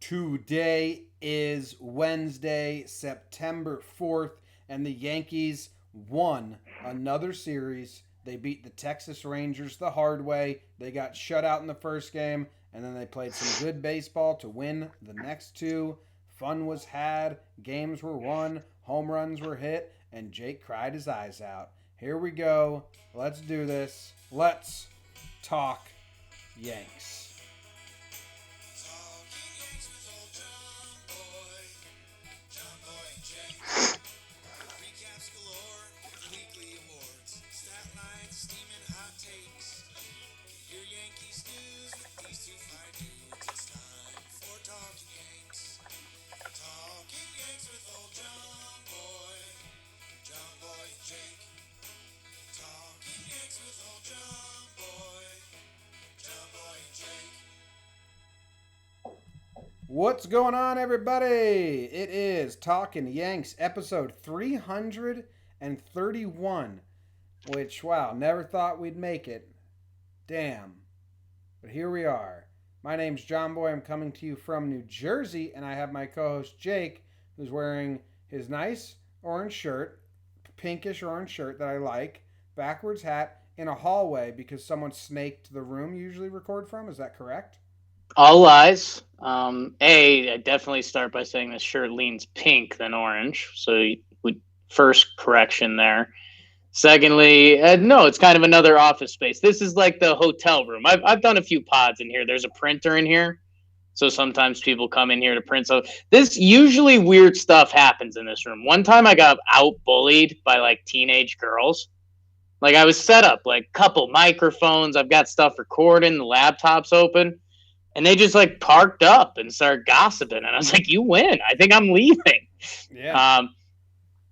Today is Wednesday, September 4th, and the Yankees won another series. They beat the Texas Rangers the hard way. They got shut out in the first game, and then they played some good baseball to win the next two. Fun was had, games were won, home runs were hit, and Jake cried his eyes out. Here we go. Let's do this. Let's talk Yanks. What's going on, everybody? It is Talking Yanks, episode 331, which, wow, never thought we'd make it. Damn. But here we are. My name's John Boy. I'm coming to you from New Jersey, and I have my co-host Jake, who's wearing his nice orange shirt, pinkish orange shirt that I like, backwards hat, in a hallway because someone snaked the room you usually record from. Is that correct? All lies. I definitely start by saying this shirt leans pink than orange. So first correction there. Secondly, no, it's kind of another office space. This is like the hotel room. I've done a few pods in here. There's a printer in here. So sometimes people come in here to print. So this usually weird stuff happens in this room. One time I got out bullied by like teenage girls. Like I was set up, like couple microphones. I've got stuff recording. The laptop's open. And they just like parked up and started gossiping. And I was like, you win. I think I'm leaving. Yeah.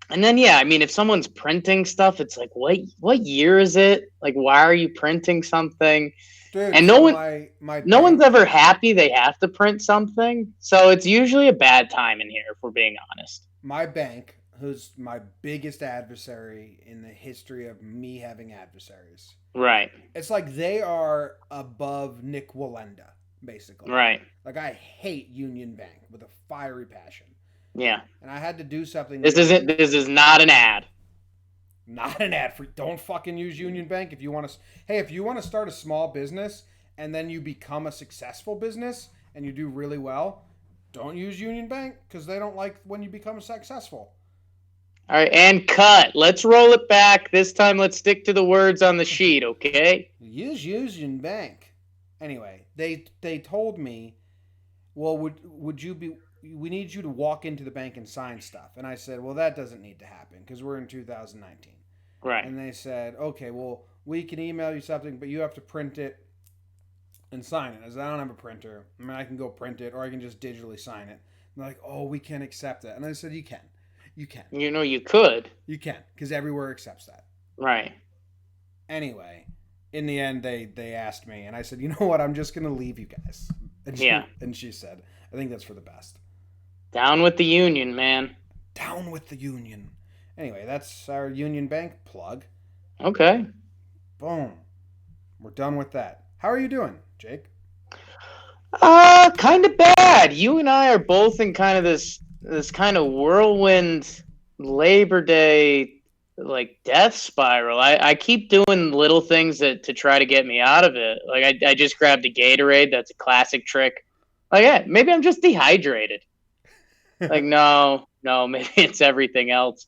And then, yeah, I mean, if someone's printing stuff, it's like, what year is it? Like, why are you printing something? Dude, And so no one's ever happy they have to print something. So it's usually a bad time in here, if we're being honest. my bank, who's my biggest adversary in the history of me having adversaries. Right. It's like they are above Nick Wallenda, basically. Right. Like I hate Union Bank with a fiery passion. Yeah. And I had to do something. This is not an ad. Not an ad for. Don't fucking use Union Bank if you want to. Hey, if you want to start a small business and then you become a successful business and you do really well, don't use Union Bank because they don't like when you become successful. All right, and cut. Let's roll it back. This time, let's stick to the words on the sheet, okay? Use Union Bank. Anyway, they told me, well, would you be? We need you to walk into the bank and sign stuff. And I said, well, that doesn't need to happen because we're in 2019. Right. And they said, okay, well, we can email you something, but you have to print it and sign it. I said, I don't have a printer. I mean, I can go print it or I can just digitally sign it. And they're like, oh, we can't accept that. And I said, you can. You can. You know, you could. You can because everywhere accepts that. Right. Anyway, in the end, they asked me, and I said, you know what? I'm just going to leave you guys. And she said, I think that's for the best. Down with the union, man. Down with the union. Anyway, that's our Union Bank plug. Okay. Boom. We're done with that. How are you doing, Jake? Kind of bad. You and I are both in kind of this kind of whirlwind Labor Day like death spiral. I keep doing little things to try to get me out of it. Like I just grabbed a Gatorade. That's a classic trick. Like, yeah, maybe I'm just dehydrated. Like, no, maybe it's everything else.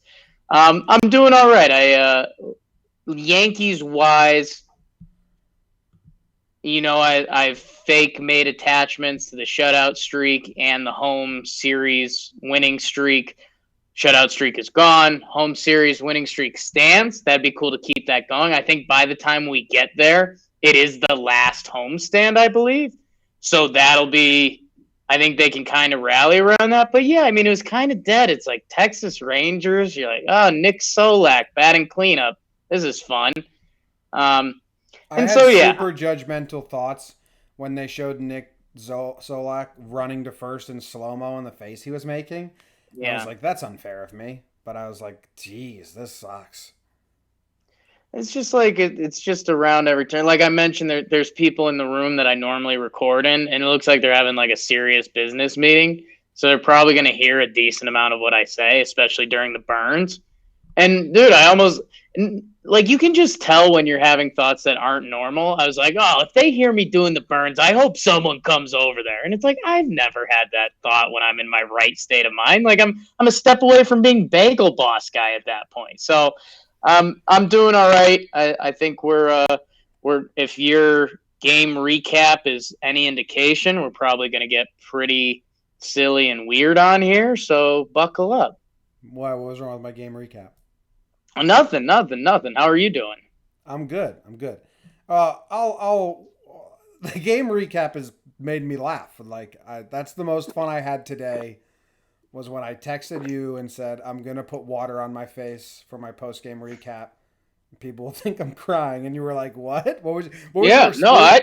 I'm doing all right. Yankees wise, you know, I've fake made attachments to the shutout streak and the home series winning streak. Shutout streak is gone. Home series winning streak stands. That'd be cool to keep that going. I think by the time we get there, it is the last homestand, I believe. So that'll be, I think they can kind of rally around that. But yeah, I mean, it was kind of dead. It's like Texas Rangers. You're like, oh, Nick Solak batting cleanup. This is fun. I had super judgmental thoughts when they showed Nick Solak running to first in slow-mo in the face he was making. Yeah. I was like, that's unfair of me. But I was like, geez, this sucks. It's just like it's just around every turn. Like I mentioned, there's people in the room that I normally record in, and it looks like they're having like a serious business meeting. So they're probably going to hear a decent amount of what I say, especially during the burns. And dude, I almost like you can just tell when you're having thoughts that aren't normal. I was like, oh, if they hear me doing the burns, I hope someone comes over there. And it's like I've never had that thought when I'm in my right state of mind. Like I'm a step away from being bagel boss guy at that point. So I'm doing all right. I think we're if your game recap is any indication, we're probably going to get pretty silly and weird on here. So buckle up. Why? What was wrong with my game recap? Nothing. How are you doing? I'm good. I'm good. I'll. The game recap has made me laugh. That's the most fun I had today. Was when I texted you and said I'm gonna put water on my face for my post game recap. People will think I'm crying, and you were like, "What? What was Yeah, your no, I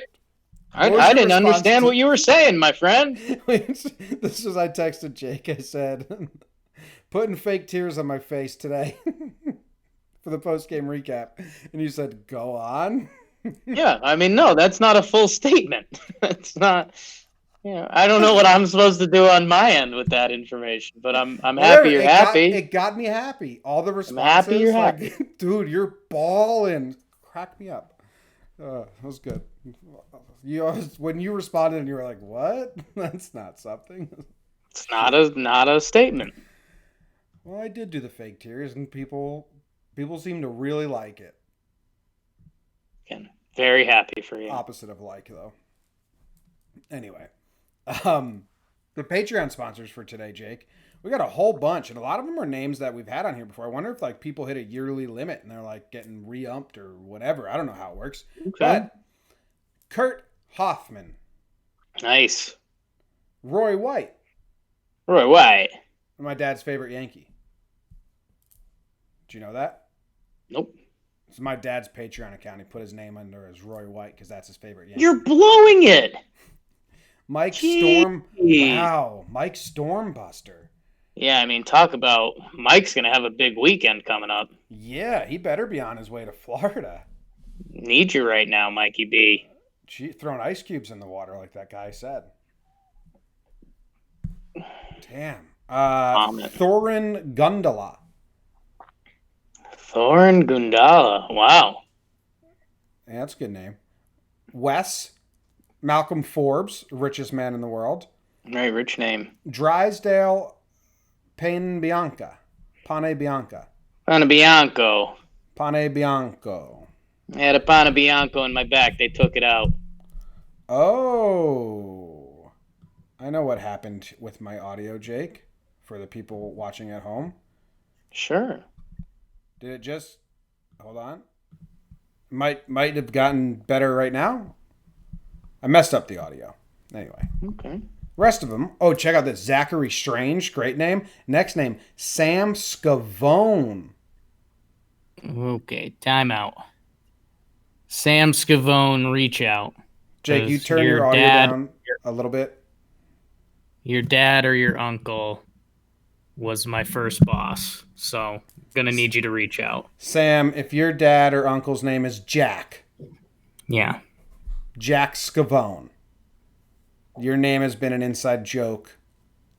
didn't understand to... what you were saying, my friend. This was I texted Jake. I said, "Putting fake tears on my face today for the post game recap," and you said, "Go on." Yeah, I mean, no, that's not a full statement. That's not. Yeah, I don't know what I'm supposed to do on my end with that information, but I'm happy you're happy. It got me happy. All the responses, I'm happy you're happy. Dude, you're balling. Crack me up. That was good. When you responded and you were like, "What? That's not something." It's not a statement. Well, I did do the fake tears, and people seem to really like it. Again, very happy for you. Opposite of like, though. Anyway, the Patreon sponsors for today, Jake. We got a whole bunch, and a lot of them are names that we've had on here before. I wonder if like people hit a yearly limit and they're like getting re-umped or whatever. I don't know how it works. Okay. But Kurt Hoffman. Nice. Roy White. Roy White. My dad's favorite Yankee. Do you know that? Nope. It's my dad's Patreon account. He put his name under as Roy White because that's his favorite Yankee. You're blowing it. Mike Storm. Wow. Mike Stormbuster. Yeah, I mean, talk about Mike's going to have a big weekend coming up. Yeah, he better be on his way to Florida. Need you right now, Mikey B. Throwing ice cubes in the water like that guy said. Damn. Thorin Gundala. Thorin Gundala. Wow. Yeah, that's a good name. Wes. Malcolm Forbes, richest man in the world. Very rich name. Drysdale Pane Bianca. Pane Bianco. Pane Bianco. I had a Pane Bianco in my back. They took it out. Oh. I know what happened with my audio, Jake, for the people watching at home. Sure. Did it just... Hold on. Might have gotten better right now. I messed up the audio. Anyway. Okay. Rest of them. Oh, check out this. Zachary Strange. Great name. Next name. Sam Scavone. Okay. Timeout. Sam Scavone, reach out. Jake, you turn your audio down a little bit. Your dad or your uncle was my first boss. So, going to need you to reach out. Sam, if your dad or uncle's name is Jack. Yeah. Jack Scavone. Your name has been an inside joke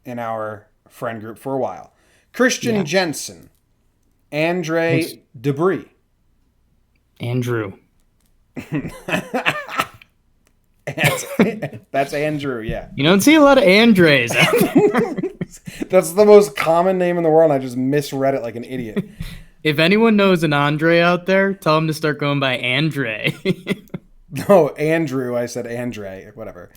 in our friend group for a while. Christian Jensen. Andre Debris. Andrew. That's Andrew, yeah. You don't see a lot of Andres out there. That's the most common name in the world, and I just misread it like an idiot. If anyone knows an Andre out there, tell him to start going by Andre. No, Andrew. I said Andre. Whatever.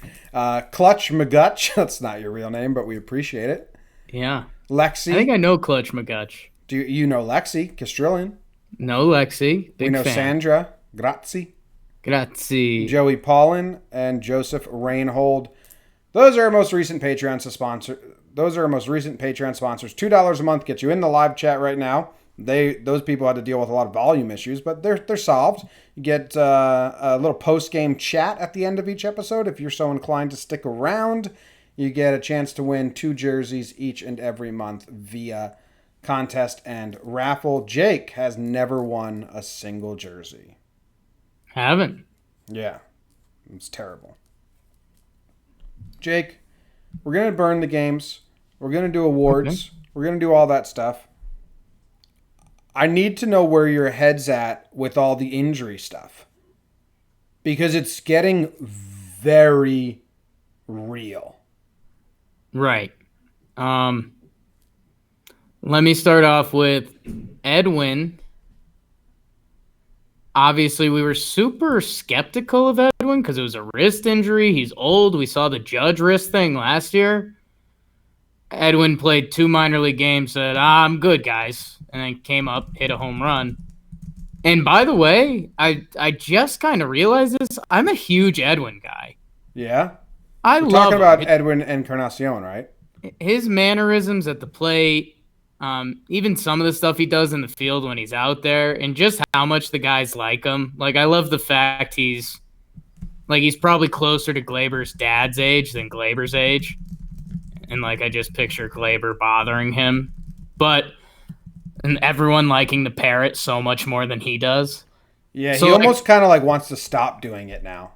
Clutch McGutch. That's not your real name, but we appreciate it. Yeah. Lexi. I think I know Clutch McGutch. Do you know Lexi Castrillion? No, Lexi. Big we know fan. Sandra. Grazie. Joey Paulin and Joseph Reinhold. Those are our most recent Patreon sponsors. $2 a month gets you in the live chat right now. Those people had to deal with a lot of volume issues, but they're solved. You get a little post-game chat at the end of each episode. If you're so inclined to stick around, you get a chance to win 2 jerseys each and every month via contest and raffle. Jake has never won a single jersey. Haven't. Yeah, it's terrible. Jake, we're going to burn the games. We're going to do awards. Okay. We're going to do all that stuff. I need to know where your head's at with all the injury stuff. Because it's getting very real. Right. Let me start off with Edwin. Obviously, we were super skeptical of Edwin because it was a wrist injury. He's old. We saw the Judge wrist thing last year. Edwin played 2 minor league games, said, I'm good, guys. And then came up, hit a home run. And by the way, I just kind of realized this. I'm a huge Edwin guy. Yeah? We're love talking about Edwin Encarnacion, right? His mannerisms at the plate, even some of the stuff he does in the field when he's out there, and just how much the guys like him. Like, I love the fact he's probably closer to Glaber's dad's age than Glaber's age. And, like, I just picture Glaber bothering him. And everyone liking the parrot so much more than he does. Yeah, so, he almost kind of, like, wants to stop doing it now.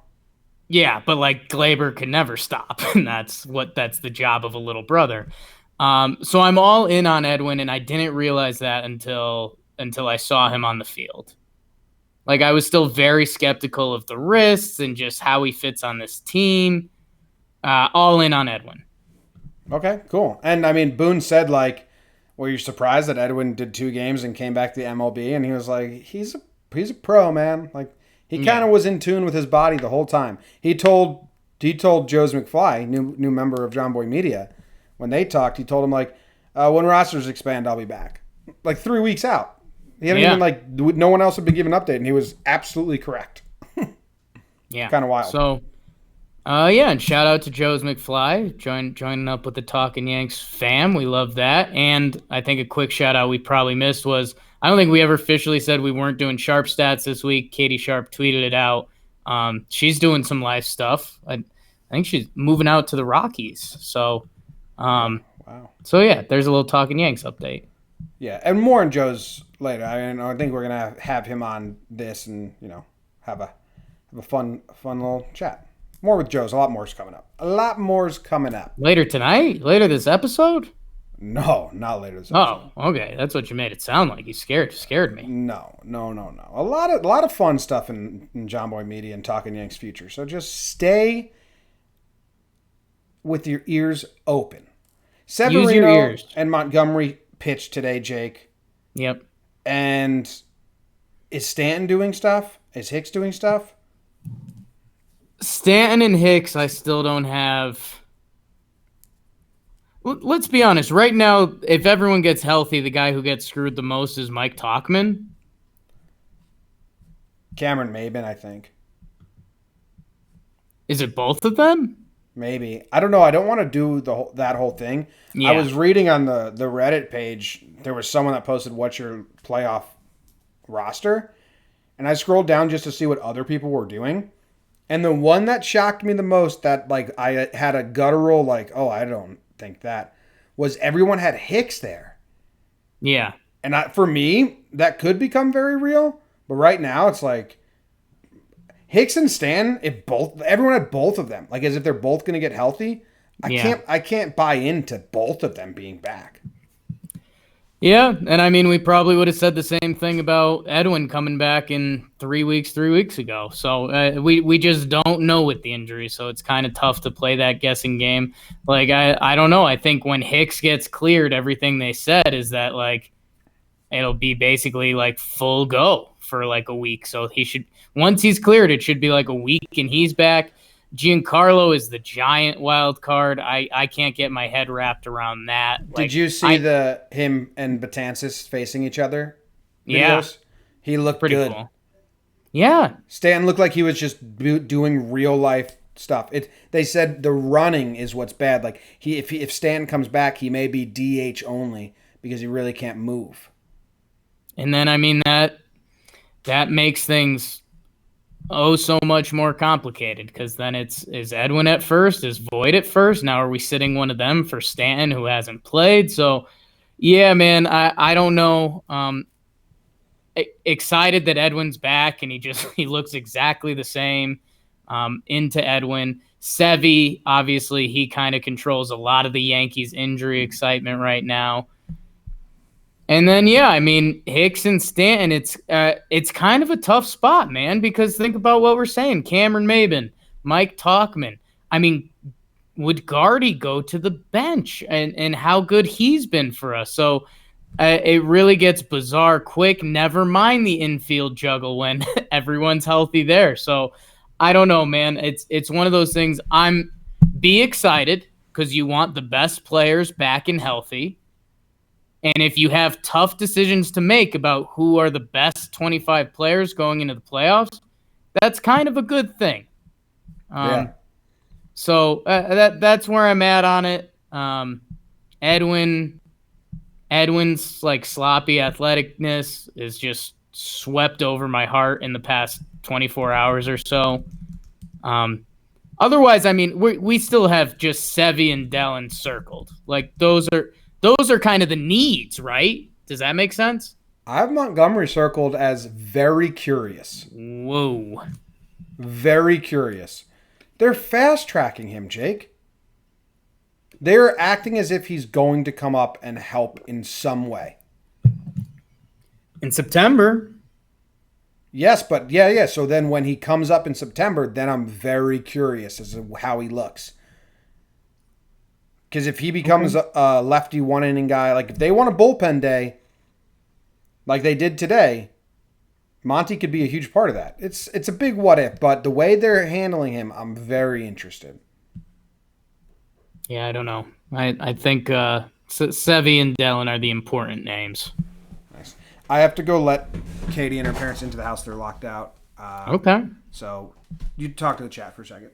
Yeah, but, like, Glaber can never stop. And that's the job of a little brother. So I'm all in on Edwin, and I didn't realize that until I saw him on the field. Like, I was still very skeptical of the wrists and just how he fits on this team. All in on Edwin. Okay, cool. And, I mean, Boone said, like, were you surprised that Edwin did 2 games and came back to the MLB? And he was like, he's a pro, man. Like, he kind of was in tune with his body the whole time. He told Joe's McFly, new member of John Boy Media, when they talked, he told him, like, when rosters expand, I'll be back. Like, 3 weeks out. He hadn't even, like, no one else had been given an update, and he was absolutely correct. Yeah. Kind of wild. So, and shout out to Joe's McFly, joining up with the Talkin' Yanks fam. We love that. And I think a quick shout out we probably missed was, I don't think we ever officially said we weren't doing Sharp stats this week. Katie Sharp tweeted it out. She's doing some live stuff. I think she's moving out to the Rockies. So, wow. So yeah, there's a little Talkin' Yanks update. Yeah, and more on Joe's later. I mean, I think we're gonna have him on this, and have a fun little chat. More with Joe's. A lot more's coming up. Later tonight? Later this episode? No, not later this episode. Oh, okay. That's what you made it sound like. You scared me. No. A lot of fun stuff in John Boy Media and Talkin' Yanks future. So just stay with your ears open. Severino Use your ears. And Montgomery pitched today, Jake. Yep. And is Stanton doing stuff? Is Hicks doing stuff? Stanton and Hicks, I still don't have. Let's be honest. Right now, if everyone gets healthy, the guy who gets screwed the most is Mike Tauchman. Cameron Maybin, I think. Is it both of them? Maybe. I don't know. I don't want to do that whole thing. Yeah. I was reading on the Reddit page, there was someone that posted, what's your playoff roster? And I scrolled down just to see what other people were doing. And the one that shocked me the most, that like I had a guttural, like, oh, I don't think that, was everyone had Hicks there. Yeah. And for me, that could become very real. But right now, it's like Hicks and Stan, everyone had both of them, like as if they're both going to get healthy. I can't buy into both of them being back. Yeah, and I mean, we probably would have said the same thing about Edwin coming back in 3 weeks ago. So we just don't know with the injury, so it's kind of tough to play that guessing game. Like, I don't know. I think when Hicks gets cleared, everything they said is that, like, it'll be basically, like, full go for, like, a week. So once he's cleared, it should be, like, a week, and he's back. Giancarlo is the giant wild card. I can't get my head wrapped around that. Did you see him and Betances facing each other? Videos? Yeah. He looked pretty good. Cool. Yeah. Stan looked like he was just doing real life stuff. They said the running is what's bad. Like if Stan comes back, he may be DH only because he really can't move. And then I mean that makes things so much more complicated, because then is Edwin at first, is Voit at first? Now are we sitting one of them for Stanton who hasn't played? So Yeah, man. I don't know. Excited that Edwin's back, and he looks exactly the same. Into Edwin. Sevy, obviously, he kind of controls a lot of the Yankees' injury excitement right now. And then, yeah, I mean, Hicks and Stanton, it's kind of a tough spot, man, because think about what we're saying. Cameron Maybin, Mike Talkman. I mean, would Guardy go to the bench and how good he's been for us? So it really gets bizarre quick. Never mind the infield juggle when everyone's healthy there. So I don't know, man. It's one of those things. Be excited because you want the best players back and healthy. And if you have tough decisions to make about who are the best 25 players going into the playoffs, that's kind of a good thing. Yeah. So that's where I'm at on it. Edwin's like sloppy athleticness is just swept over my heart in the past 24 hours or so. Otherwise, I mean, we still have just Sevy and Dellin circled. Like those are kind of the needs, right? Does that make sense? I have Montgomery circled as very curious. Whoa. Very curious. They're fast tracking him, Jake. They're acting as if he's going to come up and help in some way. In September. Yes, but yeah. So then when he comes up in September, then I'm very curious as to how he looks. Because if he becomes a lefty one-inning guy, like if they want a bullpen day, like they did today, Monty could be a huge part of that. It's a big what if, but the way they're handling him, I'm very interested. Yeah, I don't know. I think Sevy and Dellin are the important names. Nice. I have to go let Katie and her parents into the house. They're locked out. Okay. So you talk to the chat for a second.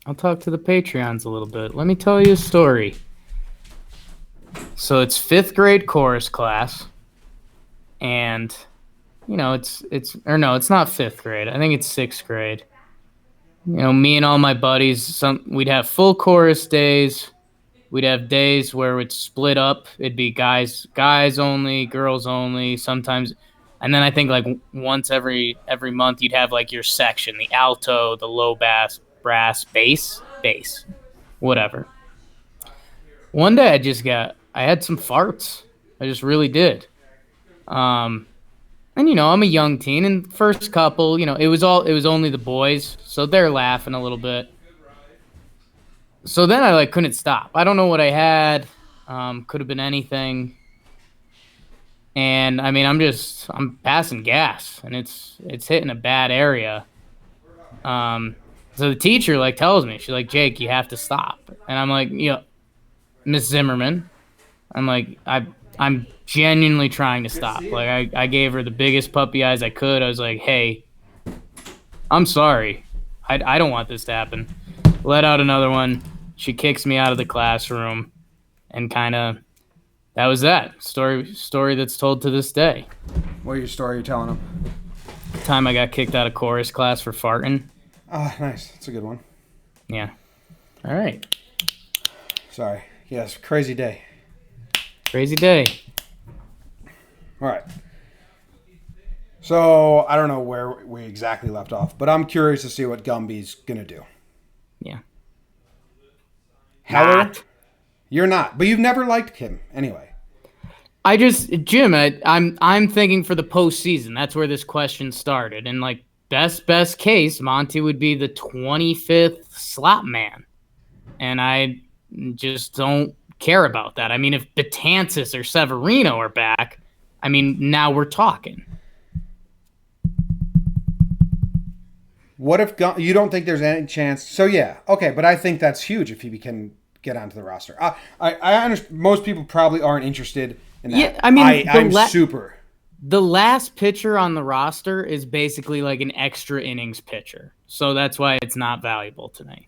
I'll talk to the Patreons a little bit. Let me tell you a story. So it's 5th grade chorus class, and it's not 5th grade. I think it's 6th grade. Me and all my buddies, we'd have full chorus days. We'd have days where it's split up. It'd be guys only, girls only, sometimes. And then I think like once every month you'd have like your section, the alto, the low bass, brass, bass, whatever. One day I had some farts. I just really did. And I'm a young teen, and first couple, it was only the boys, so they're laughing a little bit. So then I couldn't stop. I don't know what I had. Could have been anything. And I mean, I'm passing gas, and it's hitting a bad area. So the teacher tells me, she's like, Jake, you have to stop. And I'm like, Miss Zimmerman. I'm like, I'm genuinely trying to stop. I gave her the biggest puppy eyes I could. I was like, hey, I'm sorry. I don't want this to happen. Let out another one. She kicks me out of the classroom, and that was that story that's told to this day. What are your story you're telling them? The time I got kicked out of chorus class for farting. Ah, nice. That's a good one. Yeah. All right. Sorry. Yes, crazy day. Crazy day. All right. So I don't know where we exactly left off, but I'm curious to see what Gumby's gonna do. Yeah. Heller, you're not, but you've never liked him anyway. Jim, I'm thinking for the postseason. That's where this question started, and best case, Monty would be the 25th slot man, and I just don't care about that. I mean, if Betances or Severino are back, I mean, now we're talking. What if you don't think there's any chance? So yeah, okay, but I think that's huge if he can get onto the roster. I understand most people probably aren't interested in that. Yeah, I mean, I'm super. The last pitcher on the roster is basically like an extra innings pitcher, so that's why it's not valuable tonight.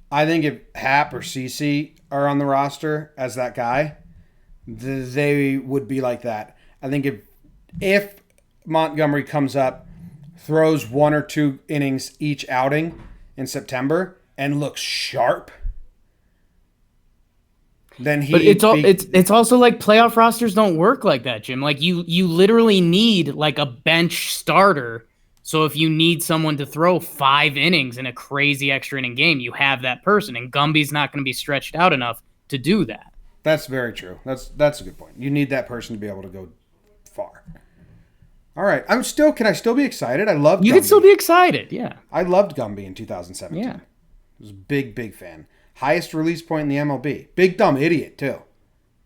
I think if Hap or CC are on the roster as that guy, they would be like that. I think if Montgomery comes up, throws 1 or 2 innings each outing in September and looks sharp, then he. But it's also like playoff rosters don't work like that, Jim. Like you literally need like a bench starter. So if you need someone to throw 5 innings in a crazy extra inning game, you have that person, and Gumby's not going to be stretched out enough to do that. That's very true. That's a good point. You need that person to be able to go far. All right, Can I still be excited? I loved. You Gumby. can still be excited, yeah. I loved Gumby in 2017. Yeah. I was a big fan. Highest release point in the MLB. Big dumb idiot too.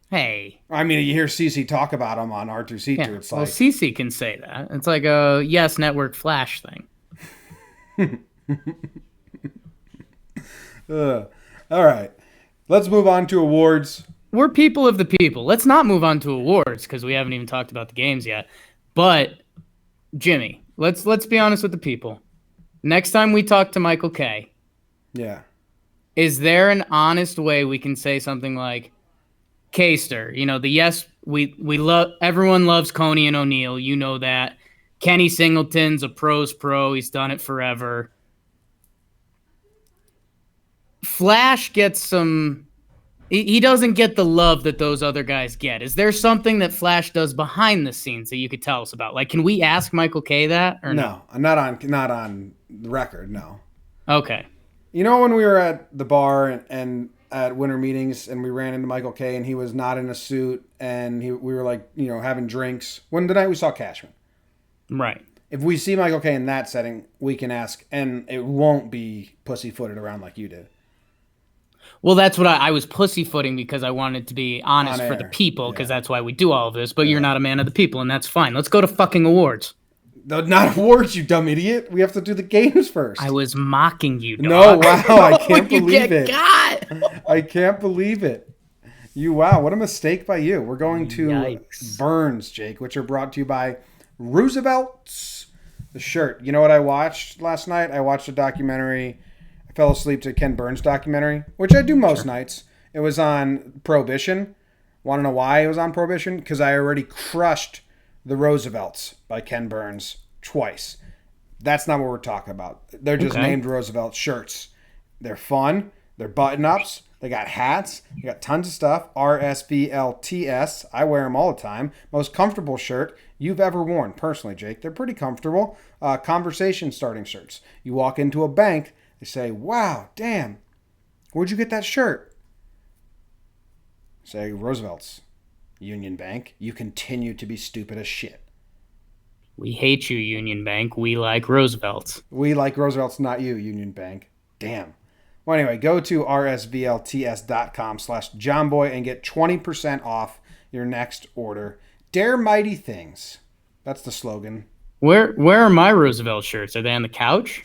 Hey. I mean, you hear CC talk about him on R2C2. Yeah. It's Well, like CC can say that. It's like a Yes Network Flash thing. All right, let's move on to awards. We're people of the people. Let's not move on to awards because we haven't even talked about the games yet. But Jimmy, let's be honest with the people. Next time we talk to Michael Kay, Yeah. is there an honest way we can say something like, Kayster, we love, everyone loves Coney and O'Neill, you know that. Kenny Singleton's a pro's pro, he's done it forever. Flash gets some, he doesn't get the love that those other guys get. Is there something that Flash does behind the scenes that you could tell us about? Like, can we ask Michael Kay that or no? No, not on the record, no. Okay. You know when we were at the bar and at winter meetings and we ran into Michael Kay and he was not in a suit and we were like, having drinks. When the night we saw Cashman. Right. If we see Michael Kay in that setting, we can ask, and it won't be pussyfooted around like you did. Well, that's what I was pussyfooting because I wanted to be honest for the people because that's why we do all of this. But you're not a man of the people, and that's fine. Let's go to fucking awards. No, not awards, you dumb idiot. We have to do the games first. I was mocking you, dog. No, wow, I can't believe it. God. I can't believe it. Wow, what a mistake by you. We're going to Yikes. Burns, Jake, which are brought to you by Roosevelt's. The shirt. You know what I watched last night? I watched a documentary. I fell asleep to Ken Burns documentary, which I do most nights. It was on Prohibition. Want to know why it was on Prohibition? Because I already crushed The Roosevelts by Ken Burns twice. That's not what we're talking about. They're just named Roosevelt shirts. They're fun. They're button-ups. They got hats. They got tons of stuff. RSVLTS. I wear them all the time. Most comfortable shirt you've ever worn. Personally, Jake. They're pretty comfortable. Conversation starting shirts. You walk into a bank. They say, wow, damn. Where'd you get that shirt? Say, Roosevelt's. Union Bank. You continue to be stupid as shit. We hate you, Union Bank. We like Roosevelt's. We like Roosevelt's, not you, Union Bank. Damn. Well, anyway, go to rsvlts.com/johnboy and get 20% off your next order. Dare mighty things. That's the slogan. Where are my Roosevelt shirts? Are they on the couch?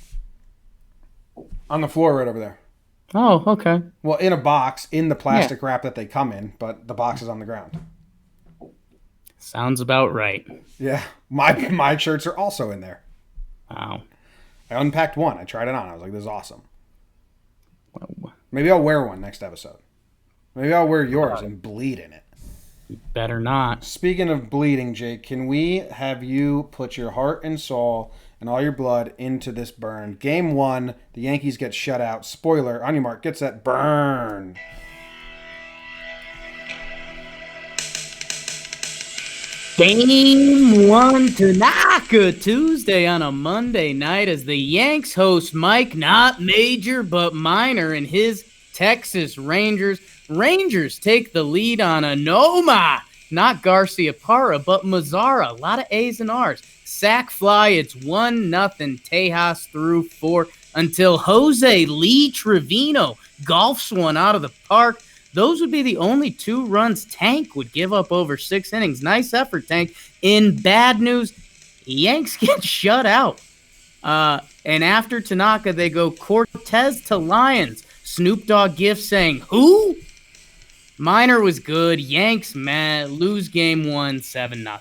On the floor right over there. Oh, okay. Well, in a box, in the plastic wrap that they come in, but the box is on the ground. Sounds about right. Yeah. My shirts are also in there. Wow. I unpacked one. I tried it on. I was like, this is awesome. Maybe I'll wear one next episode. Maybe I'll wear yours and bleed in it. Better not. Speaking of bleeding, Jake, can we have you put your heart and soul and all your blood into this burn? Game 1, the Yankees get shut out. Spoiler, on your mark, get set, burn. Game 1 Tanaka Tuesday on a Monday night as the Yanks host Mike, not Major, but Minor, and his Texas Rangers. Rangers take the lead on Anoma, not Garcia Parra, but Mazzara. A lot of A's and R's. Sack fly, it's 1-0. Tejas threw 4 until Jose Lee Trevino golfs one out of the park. Those would be the only 2 runs Tank would give up over 6 innings. Nice effort, Tank. In bad news, Yanks get shut out. And after Tanaka, they go Cortez to Lions. Snoop Dogg gif saying, who? Minor was good. Yanks, lose game 1, 7-0.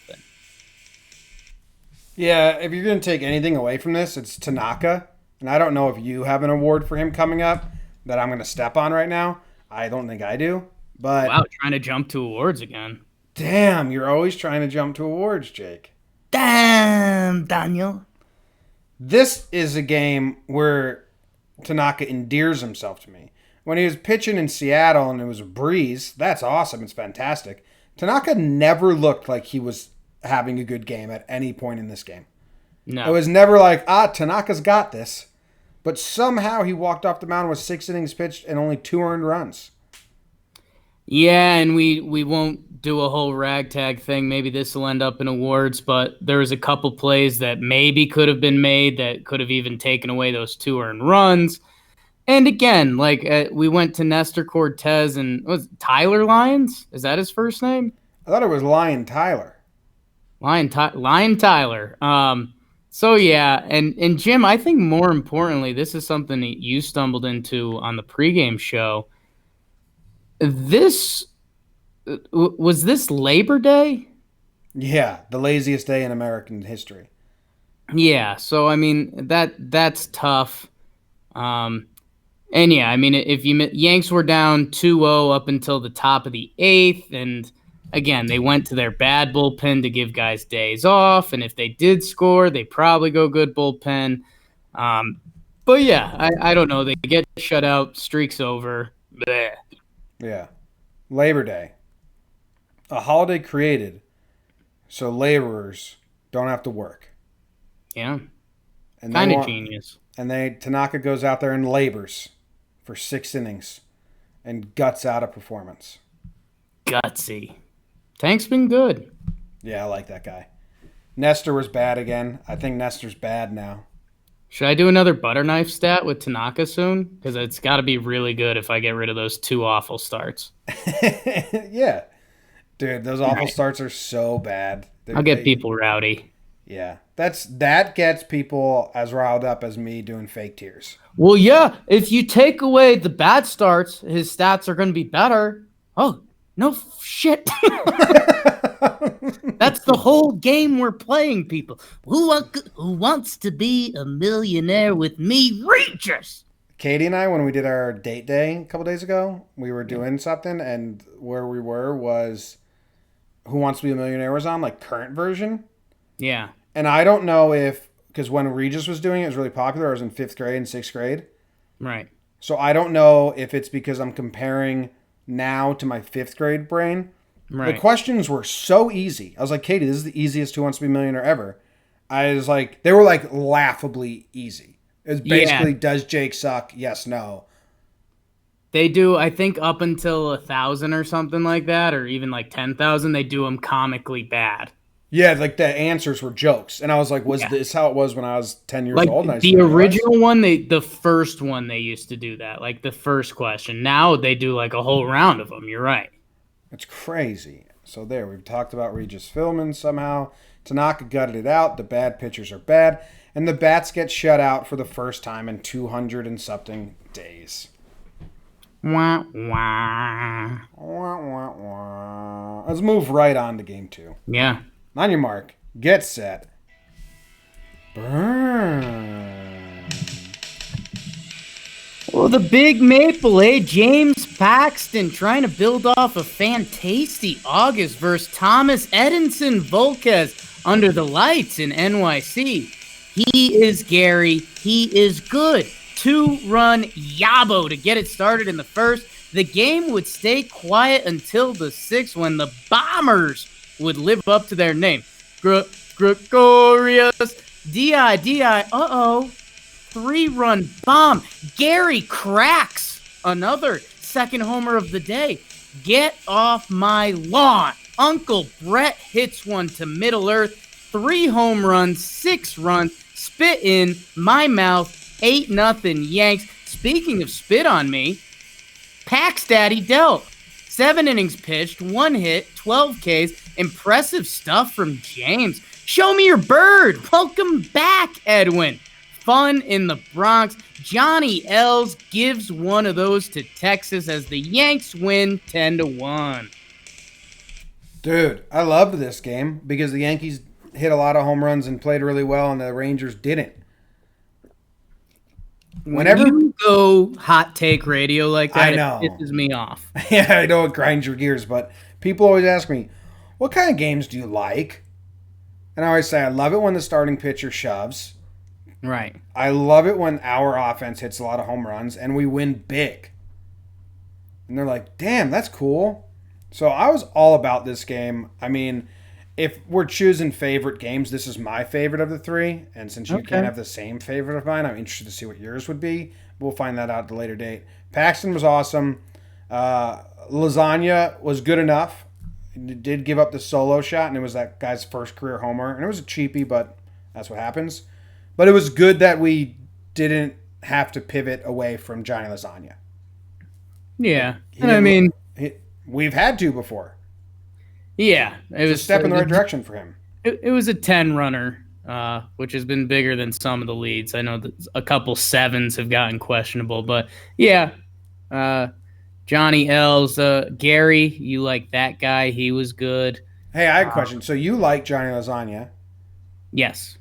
Yeah, if you're going to take anything away from this, it's Tanaka. And I don't know if you have an award for him coming up that I'm going to step on right now. I don't think I do. But wow, trying to jump to awards again. Damn, you're always trying to jump to awards, Jake. Damn, Daniel. This is a game where Tanaka endears himself to me. When he was pitching in Seattle and it was a breeze, that's awesome. It's fantastic. Tanaka never looked like he was having a good game at any point in this game. No. It was never like, Tanaka's got this. But somehow he walked off the mound with 6 innings pitched and only 2 earned runs. Yeah, and we won't do a whole ragtag thing. Maybe this will end up in awards, but there was a couple plays that maybe could have been made that could have even taken away those 2 earned runs. And again, we went to Nestor Cortez and was it Tyler Lyons? Is that his first name? I thought it was Lion Tyler. Lion Tyler. So yeah, and Jim, I think more importantly, this is something that you stumbled into on the pregame show. Was this Labor Day? Yeah, the laziest day in American history. Yeah, so I mean that's tough. And yeah, I mean if Yanks were down 2-0 up until the top of the 8th, and again they went to their bad bullpen to give guys days off, and if they did score, they probably go good bullpen. But yeah, I don't know. They get shut out, streak's over. Bleh. Yeah. Labor Day. A holiday created so laborers don't have to work. Yeah. And kind of genius. And Tanaka goes out there and labors for 6 innings and guts out a performance. Gutsy. Tank's been good. Yeah, I like that guy. Nestor was bad again. I think Nestor's bad now. Should I do another butter knife stat with Tanaka soon? Because it's got to be really good if I get rid of those 2 awful starts. Yeah. Dude, those awful starts are so bad. I'll get people rowdy. Yeah. That gets people as riled up as me doing fake tears. Well, yeah. If you take away the bad starts, his stats are going to be better. Oh, no shit. That's the whole game we're playing, people. Who wants to be a millionaire with me? Regis! Katie and I, when we did our date day a couple days ago, we were doing something, and where we were was Who Wants to Be a Millionaire was on, like, current version. Yeah. And I don't know if, because when Regis was doing it, it was really popular. I was in 5th grade and 6th grade. Right. So I don't know if it's because I'm comparing now to my 5th grade brain. Right. The questions were so easy. I was like, Katie, this is the easiest Who Wants to Be a Millionaire ever. I was like, they were like laughably easy. It was basically, does Jake suck? Yes, no. They do, I think, up until 1,000 or something like that, or even like 10,000, they do them comically bad. Yeah, like the answers were jokes. And I was like, was this how it was when I was 10 years old? And the original one, the first one, they used to do that, like the first question. Now they do like a whole round of them. You're right. It's crazy. So there, we've talked about Regis Philbin somehow. Tanaka gutted it out. The bad pitchers are bad. And the bats get shut out for the first time in 200 and something days. Wah, wah. Wah, wah, wah. Let's move right on to game 2. Yeah. On your mark. Get set. Burn. Well, the big maple, James Paxton trying to build off a fantastic August versus Thomas Edinson Volquez under the lights in NYC. He is Gary. He is good. 2-run Yabo to get it started in the first. The game would stay quiet until the 6th when the Bombers would live up to their name. Gregorius. D-I-D-I. 3-run bomb. Gary cracks another second homer of the day. Get off my lawn. Uncle Brett hits one to Middle Earth. 3 home runs, 6 runs. Spit in my mouth. 8-0 Yanks. Speaking of spit on me, Pax Daddy dealt. 7 innings pitched, 1 hit, 12 Ks. Impressive stuff from James. Show me your bird. Welcome back, Edwin. Fun in the Bronx. Johnny Els gives one of those to Texas as the Yanks win 10-1. Dude, I loved this game because the Yankees hit a lot of home runs and played really well, and the Rangers didn't. Whenever you go hot take radio like that, I know. It pisses me off. Yeah, I know it grinds your gears, but people always ask me, what kind of games do you like? And I always say, I love it when the starting pitcher shoves. Right. I love it when our offense hits a lot of home runs and we win big. And they're like, damn, that's cool. So I was all about this game. I mean, if we're choosing favorite games, this is my favorite of the three. And since you can't have the same favorite of mine, I'm interested to see what yours would be. We'll find that out at a later date. Paxton was awesome. Lasagna was good enough. It did give up the solo shot, and it was that guy's first career homer. And it was a cheapie, but that's what happens. But it was good that we didn't have to pivot away from Johnny Lasagna. Yeah. And I mean, we've had to before. Yeah. It was a step in the right direction for him. It was a 10 runner, which has been bigger than some of the leads. I know that a couple 7s have gotten questionable, but yeah. Johnny L's, Gary, you like that guy? He was good. Hey, I have a question. So you like Johnny Lasagna? Yes.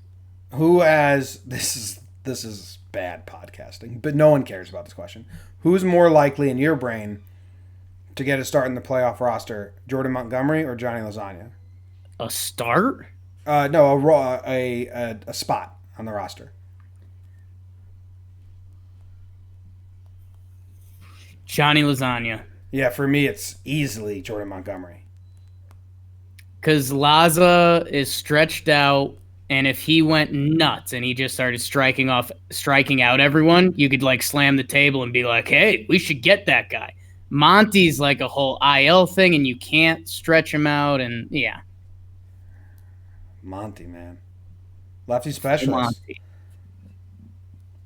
Who has this is bad podcasting, but no one cares about this question. Who's more likely in your brain to get a start in the playoff roster, Jordan Montgomery or Johnny Lasagna? A start? No, a spot on the roster. Johnny Lasagna. Yeah, for me, it's easily Jordan Montgomery. Because Laza is stretched out, and if he went nuts and he just started striking out everyone, you could like slam the table and be like, hey, we should get that guy. Monty's like a whole IL thing, and you can't stretch him out, and yeah. Monty, man. Lefty specialist. Monty.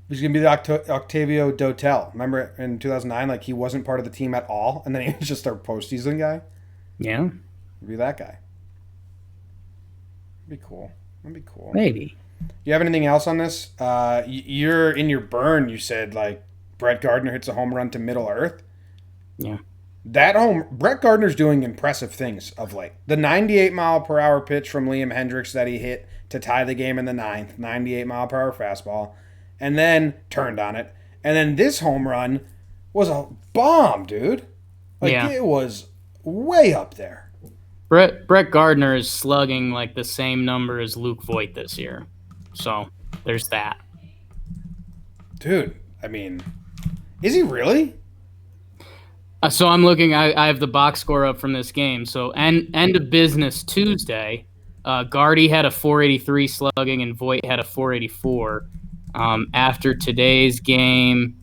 He's going to be the Octavio Dotel. Remember in 2009, like he wasn't part of the team at all, and then he was just our postseason guy? Yeah. Be that guy. That'd be cool. Maybe. Do you have anything else on this? You're in your burn, you said, like, Brett Gardner hits a home run to Middle Earth. Yeah. Brett Gardner's doing impressive things of late. The 98-mile-per-hour pitch from Liam Hendricks that he hit to tie the game in the 9th, 98-mile-per-hour fastball, and then turned on it. And then this home run was a bomb, dude. It was way up there. Brett Gardner is slugging like the same number as Luke Voigt this year. So there's that. Dude, I mean, is he really? So I'm looking, I have the box score up from this game. So end of business Tuesday, Gardy had a 483 slugging and Voigt had a 484. After today's game,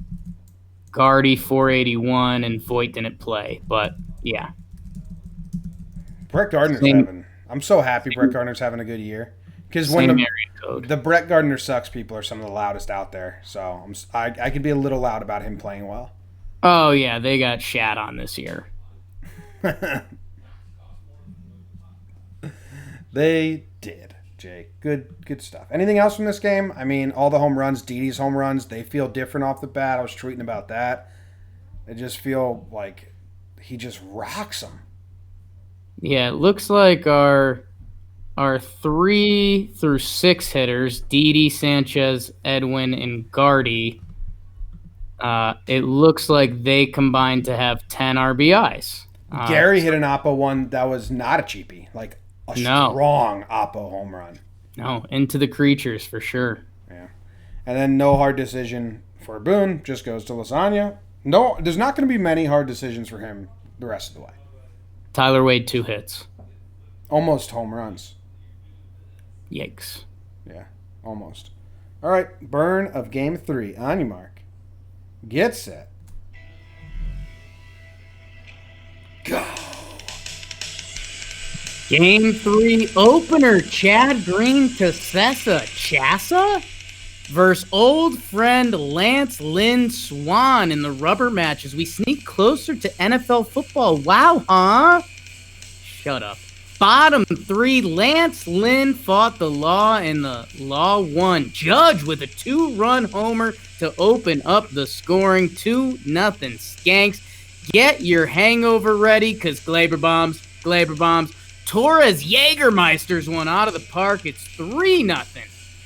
Gardy 481 and Voigt didn't play. But yeah. Brett Gardner's I'm so happy Brett Gardner's having a good year. Because when the Brett Gardner sucks people are some of the loudest out there. So I could be a little loud about him playing well. Oh, yeah, they got shat on this year. They did, Jake. Good stuff. Anything else from this game? I mean, all the home runs, Didi's home runs, they feel different off the bat. I was tweeting about that. They just feel like he just rocks them. Yeah, it looks like our 3 through 6 hitters, Didi, Sanchez, Edwin, and Gardy, it looks like they combined to have 10 RBIs. Gary hit an Oppo one that was not a cheapie, like a strong Oppo home run. No, into the creatures for sure. Yeah. And then no hard decision for Boone, just goes to Lasagna. No, there's not going to be many hard decisions for him the rest of the way. Tyler Wade, 2 hits. Almost home runs. Yikes. Yeah, almost. All right, burn of Game 3. On your mark. Get set. Go. Game 3 opener. Chad Green to Cessa Chassa versus old friend Lance Lynn Swan in the rubber match as we sneak closer to NFL football. Wow, huh? Shut up. Bottom 3, Lance Lynn fought the law and the law won. Judge with a 2-run homer to open up the scoring. 2-0 Skanks. Get your hangover ready because Glaber bombs. Torres Jägermeister's one out of the park. It's 3-0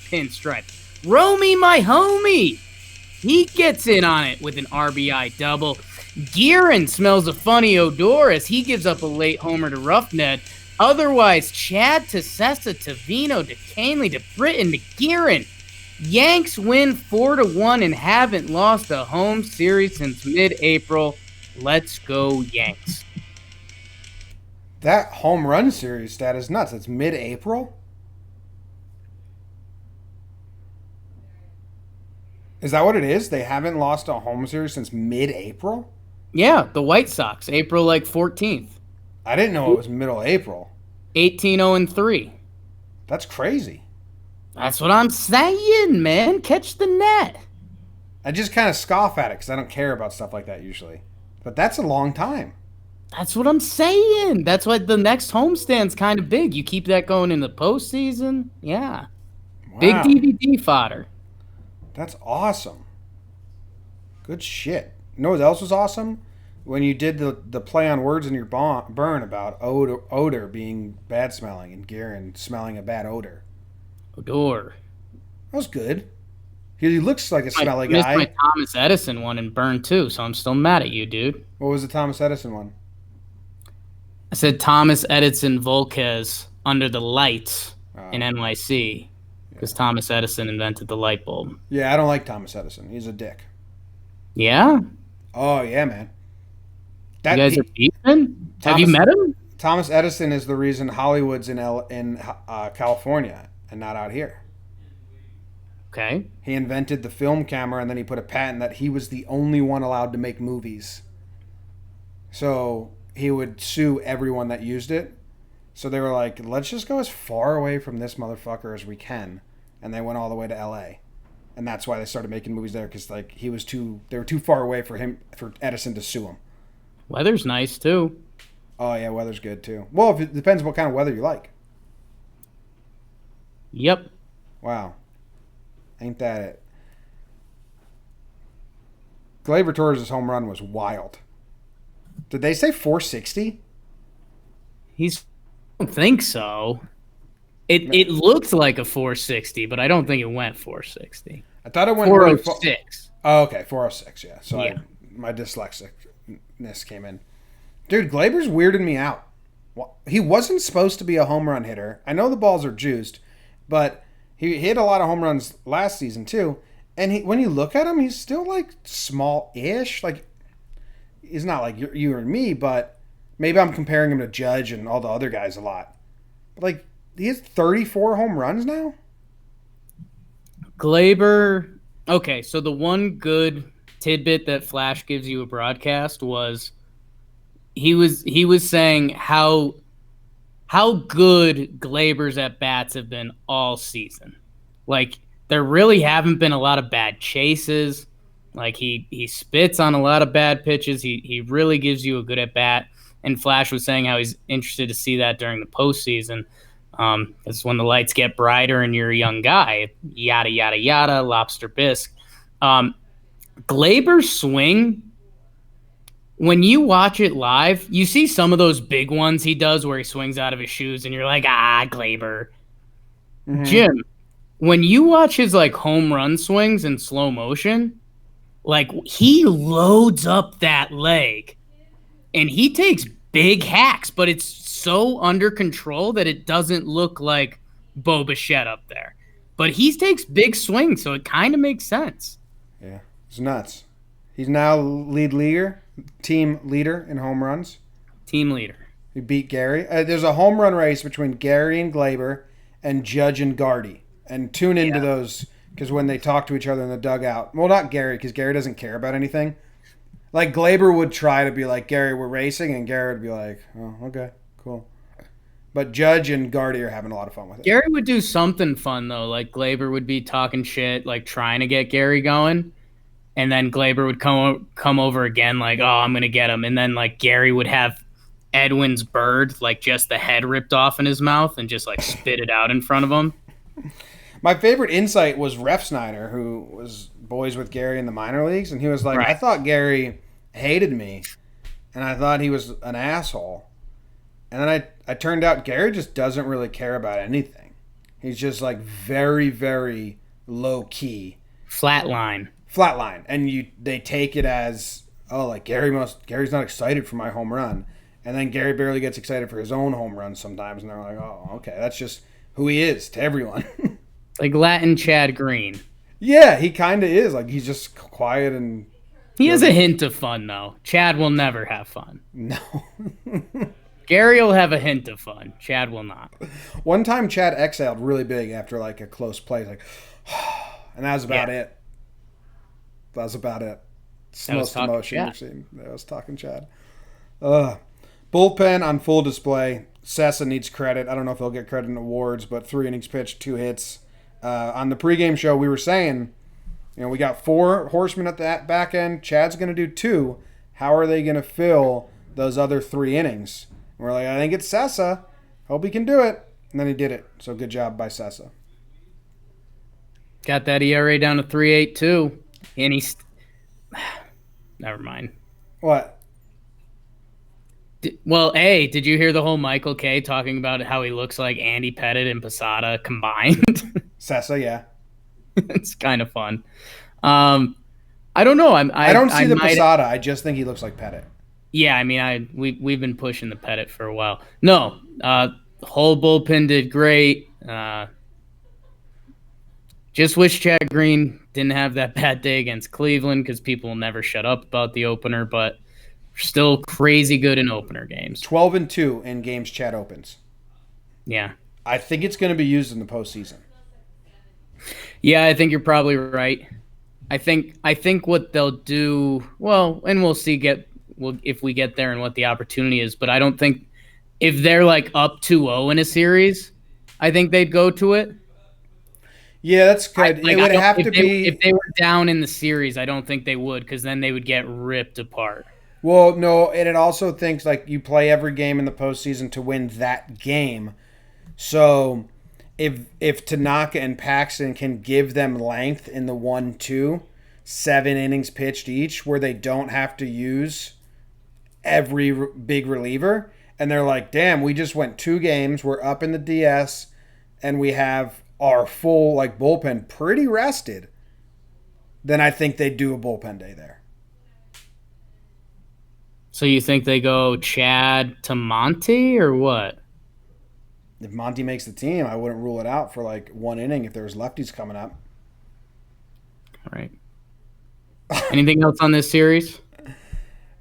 Pinstripe. Romy, my homie, he gets in on it with an RBI double. Gearin smells a funny odor as he gives up a late homer to Roughneck. Otherwise, Chad to Cessa to Vino to Canely to Britton to Gearin. Yanks win 4-1 and haven't lost a home series since mid-April. Let's go Yanks. That home run series stat is nuts. It's mid-April. Is that what it is? They haven't lost a home series since mid-April? Yeah, the White Sox, April 14th. I didn't know it was middle April. 18-0-3. That's crazy. That's what I'm saying, man. Catch the net. I just kind of scoff at it because I don't care about stuff like that usually. But that's a long time. That's what I'm saying. That's why the next homestand's kind of big. You keep that going in the postseason. Yeah. Wow. Big DVD fodder. That's awesome. Good shit. You know what else was awesome? When you did the play on words in your burn about odor being bad smelling and Guerin smelling a bad odor. Odor. That was good. He looks like a smelly I missed guy. my Thomas Edison one in burn too, so I'm still mad at you, dude. What was the Thomas Edison one? I said Thomas Edison Volquez under the lights in NYC because Thomas Edison invented the light bulb. Yeah, I don't like Thomas Edison. He's a dick. Yeah? Oh, yeah, man. You guys are beefing? Have you met him? Thomas Edison is the reason Hollywood's in California and not out here. Okay. He invented the film camera, and then he put a patent that he was the only one allowed to make movies. So he would sue everyone that used it. So they were like, let's just go as far away from this motherfucker as we can. And they went all the way to LA. And that's why they started making movies there, because like they were too far away for Edison to sue him. Weather's nice too. Oh yeah, weather's good too. Well, it depends what kind of weather you like. Yep. Wow. Ain't that it? Gleyber Torres' home run was wild. Did they say 460? I don't think so. It looked like a 460, but I don't think it went 460. I thought it went 406. Oh, okay, 406. Yeah. So Yeah. my dyslexicness came in. Dude, Glaber's weirded me out. He wasn't supposed to be a home run hitter. I know the balls are juiced, but he hit a lot of home runs last season too. And when you look at him, he's still like small-ish. Like he's not like you or me, but maybe I'm comparing him to Judge and all the other guys a lot. But like he has 34 home runs now. Gleyber. Okay, so the one good tidbit that Flash gives you a broadcast was he was saying how good Gleyber's at bats have been all season. Like there really haven't been a lot of bad chases. Like he spits on a lot of bad pitches. He really gives you a good at bat. And Flash was saying how he's interested to see that during the postseason. It's when the lights get brighter and you're a young guy. Yada yada yada. Lobster bisque. Gleyber's swing. When you watch it live, you see some of those big ones he does where he swings out of his shoes, and you're like, Gleyber. Mm-hmm. Jim, when you watch his like home run swings in slow motion, like he loads up that leg, and he takes big hacks, but it's so under control that it doesn't look like Bo Bichette up there. But he takes big swings, so it kind of makes sense. Yeah, it's nuts. He's now team leader in home runs. Team leader. He beat Gary. There's a home run race between Gary and Gleyber and Judge and Gardy. And tune into those because when they talk to each other in the dugout, well, not Gary because Gary doesn't care about anything. Like Gleyber would try to be like, Gary, we're racing, and Gary would be like, oh, okay, cool. But Judge and Gardy are having a lot of fun with it. Gary would do something fun though, like Gleyber would be talking shit, like trying to get Gary going. And then Gleyber would come over again, like, oh, I'm going to get him. And then, like, Gary would have Edwin's bird, like, just the head ripped off in his mouth and just, like, spit it out in front of him. My favorite insight was Ref Snyder, who was boys with Gary in the minor leagues. And he was like, right. I thought Gary hated me, and I thought he was an asshole. And then I turned out Gary just doesn't really care about anything. He's just, like, very, very low-key. Flatline, and they take it as, oh, like Gary's not excited for my home run, and then Gary barely gets excited for his own home run sometimes, and they're like, oh, okay, that's just who he is to everyone. Like Latin Chad Green. Yeah, he kind of is. Like he's just quiet and He has a hint of fun, though. Chad will never have fun. No. Gary will have a hint of fun. Chad will not. One time Chad exhaled really big after like a close play, like, and that was about it. That was about it. It's the most emotion you've seen. I was talking Chad. Bullpen on full display. Sessa needs credit. I don't know if he'll get credit in awards, but 3 innings pitched, 2 hits. On the pregame show, we were saying, we got 4 horsemen at that back end. Chad's going to do 2. How are they going to fill those other 3 innings? And we're like, I think it's Sessa. Hope he can do it. And then he did it. So good job by Sessa. Got that ERA down to 3.82. And he's... Never mind. What? Did you hear the whole Michael Kay talking about how he looks like Andy Pettitte and Posada combined? Sessa, yeah. It's kind of fun. I don't know. I don't see the Posada. I just think he looks like Pettitte. Yeah, I mean, we've been pushing the Pettitte for a while. No, the whole bullpen did great. Just wish Chad Green didn't have that bad day against Cleveland because people will never shut up about the opener, but still crazy good in opener games. 12-2 in games Chad opens. Yeah. I think it's going to be used in the postseason. Yeah, I think you're probably right. I think what they'll do, and we'll see if we get there and what the opportunity is, but I don't think if they're like up 2-0 in a series, I think they'd go to it. Yeah, that's good. It would have to be if they were down in the series. I don't think they would because then they would get ripped apart. Well, no, and it also thinks like you play every game in the postseason to win that game. So if Tanaka and Paxton can give them length in the 1-2, 7 innings pitched each, where they don't have to use every big reliever, and they're like, damn, we just went 2 games, we're up in the DS, and we have our full like bullpen pretty rested, then I think they do a bullpen day there. So you think they go Chad to Monty or what? If Monty makes the team, I wouldn't rule it out for like 1 inning if there was lefties coming up. All right. Anything else on this series?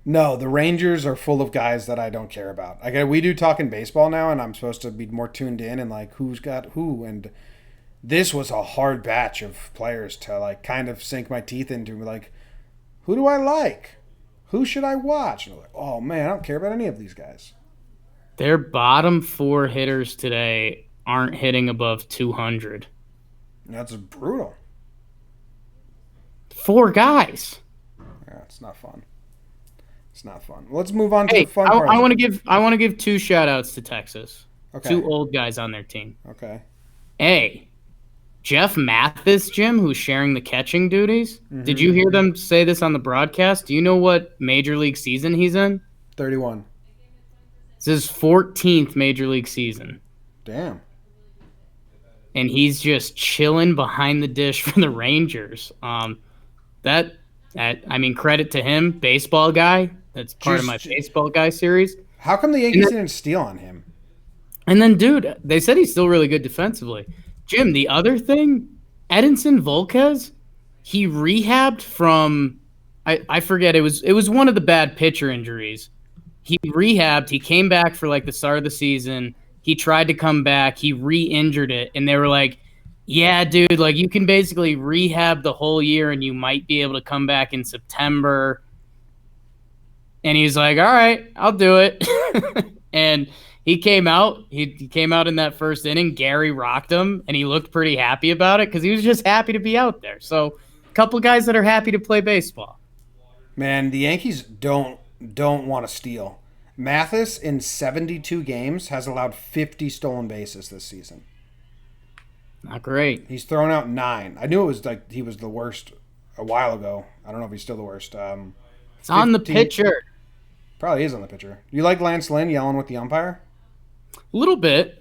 No, the Rangers are full of guys that I don't care about. We do Talking Baseball now, and I'm supposed to be more tuned in and like who's got who. And this was a hard batch of players to like kind of sink my teeth into. Like, who do I like? Who should I watch? And I'm like, oh man, I don't care about any of these guys. Their bottom 4 hitters today aren't hitting above 200. That's brutal. 4 guys. Yeah, it's not fun. It's not fun. Let's move on to the fun part. I want to give 2 shout outs to Texas. Okay. 2 old guys on their team. Okay. Jeff Mathis, Jim, who's sharing the catching duties. Mm-hmm. Did you hear them say this on the broadcast? Do you know what major league season he's in? 31. It's his 14th major league season. Damn. And he's just chilling behind the dish for the Rangers. Credit to him, baseball guy. That's part of my baseball guy series. How come the Yankees didn't steal on him? And then, dude, they said he's still really good defensively. Jim, the other thing, Edinson Volquez, he rehabbed from, I forget, it was one of the bad pitcher injuries. He rehabbed, he came back for like the start of the season. He tried to come back, he re-injured it, and they were like, yeah, dude, like you can basically rehab the whole year and you might be able to come back in September. And he's like, all right, I'll do it. And he came out. He came out in that first inning. Gary rocked him, and he looked pretty happy about it because he was just happy to be out there. So a couple guys that are happy to play baseball. Man, the Yankees don't want to steal. Mathis in 72 games has allowed 50 stolen bases this season. Not great. He's thrown out 9. I knew it was like he was the worst a while ago. I don't know if he's still the worst. It's on the pitcher. Probably is on the pitcher. You like Lance Lynn yelling with the umpire? A little bit.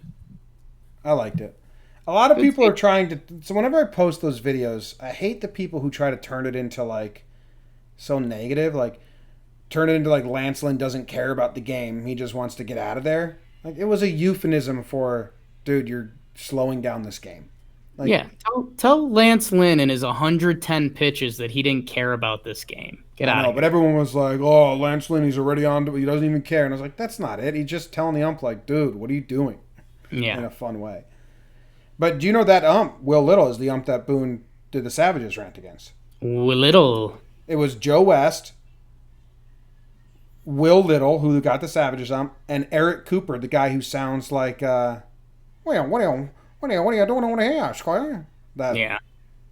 I liked it. A lot of people are trying to... So whenever I post those videos, I hate the people who try to turn it into like so negative. Like turn it into like Lance Lynn doesn't care about the game. He just wants to get out of there. Like it was a euphemism for, dude, you're slowing down this game. Yeah, tell Lance Lynn and his 110 pitches that he didn't care about this game. Get out of here. But everyone was like, "Oh, Lance Lynn, he's already on. He doesn't even care." And I was like, "That's not it. He's just telling the ump, like, dude, what are you doing?" Yeah. In a fun way. But do you know that ump, Will Little, is the ump that Boone did the Savages rant against? Will Little. It was Joe West, Will Little, who got the Savages ump, and Eric Cooper, the guy who sounds like, well, what are you doing over here, Squire? Yeah.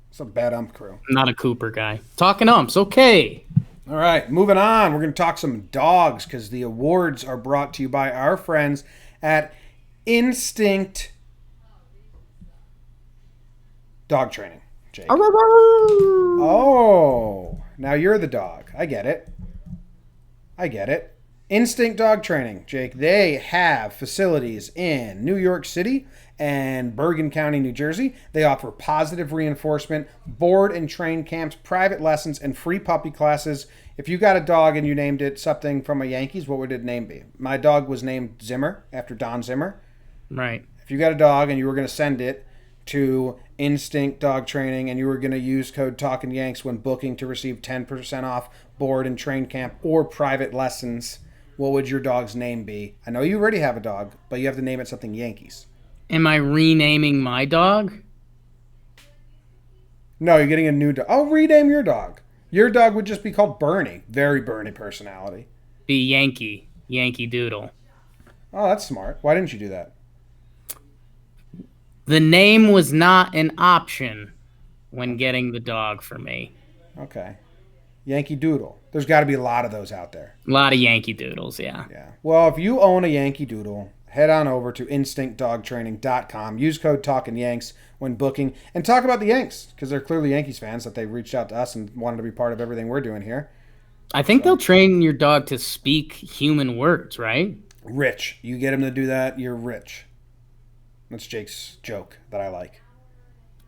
It's a bad ump crew. Not a Cooper guy. Talking umps, okay. All right, moving on. We're going to talk some dogs because the awards are brought to you by our friends at Instinct Dog Training. Jake. Oh, now you're the dog. I get it. Instinct Dog Training, Jake. They have facilities in New York City and Bergen County, New Jersey. They offer positive reinforcement, board and train camps, private lessons, and free puppy classes. If you got a dog and you named it something from a Yankees, what would its name be? My dog was named Zimmer after Don Zimmer. Right. If you got a dog and you were going to send it to Instinct Dog Training and you were going to use code Talkin' Yanks when booking to receive 10% off board and train camp or private lessons, what would your dog's name be? I know you already have a dog, but you have to name it something Yankees. Am I renaming my dog? No, you're getting a new dog. I'll rename your dog. Your dog would just be called Bernie. Very Bernie personality. Be Yankee Doodle. Oh, that's smart. Why didn't you do that? The name was not an option when getting the dog for me. Okay. Yankee Doodle. There's got to be a lot of those out there. A lot of Yankee Doodles, yeah. Yeah. Well, if you own a Yankee Doodle, head on over to instinctdogtraining.com. Use code TalkinYanks when booking. And talk about the Yanks, because they're clearly Yankees fans that they reached out to us and wanted to be part of everything we're doing here. I think they'll train your dog to speak human words, right? Rich. You get him to do that, you're rich. That's Jake's joke that I like.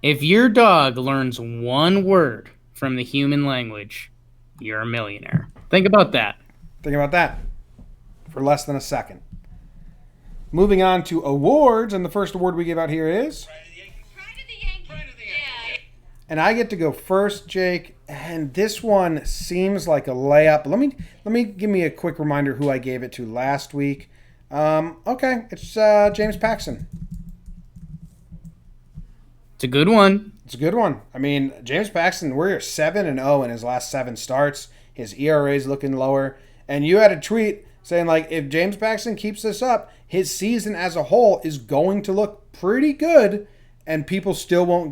If your dog learns one word from the human language, you're a millionaire. Think about that. Think about that for less than a second. Moving on to awards, and the first award we give out here is... Pride of the Yankees. Yeah. And I get to go first, Jake, and this one seems like a layup. Let me give me a quick reminder who I gave it to last week. Okay, it's James Paxton. It's a good one. It's a good one. I mean, James Paxton, we're 7-0 in his last 7 starts. His ERA is looking lower. And you had a tweet saying, like, if James Paxton keeps this up, his season as a whole is going to look pretty good, and people still won't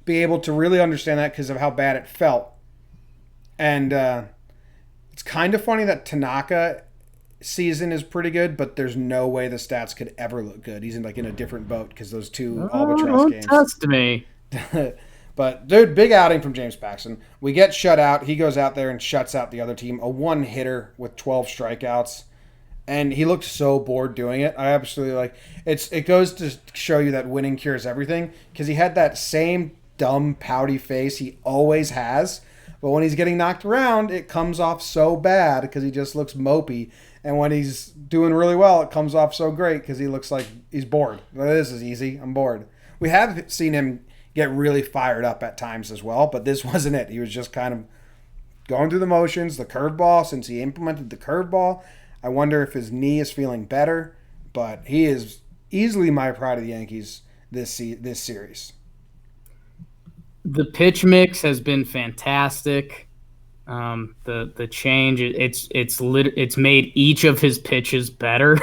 be able to really understand that because of how bad it felt. And it's kind of funny that Tanaka season is pretty good, but there's no way the stats could ever look good. He's in a different boat because those two Albatross games. Don't test me. But, dude, big outing from James Paxton. We get shut out. He goes out there and shuts out the other team. A one-hitter with 12 strikeouts. And he looked so bored doing it. I absolutely it goes to show you that winning cures everything because he had that same dumb, pouty face he always has. But when he's getting knocked around, it comes off so bad because he just looks mopey. And when he's doing really well, it comes off so great because he looks like he's bored. This is easy. I'm bored. We have seen him get really fired up at times as well, but this wasn't it. He was just kind of going through the motions. The curveball, since he implemented the curveball, I wonder if his knee is feeling better. But he is easily my pride of the Yankees this series. The pitch mix has been fantastic. The change it's made each of his pitches better.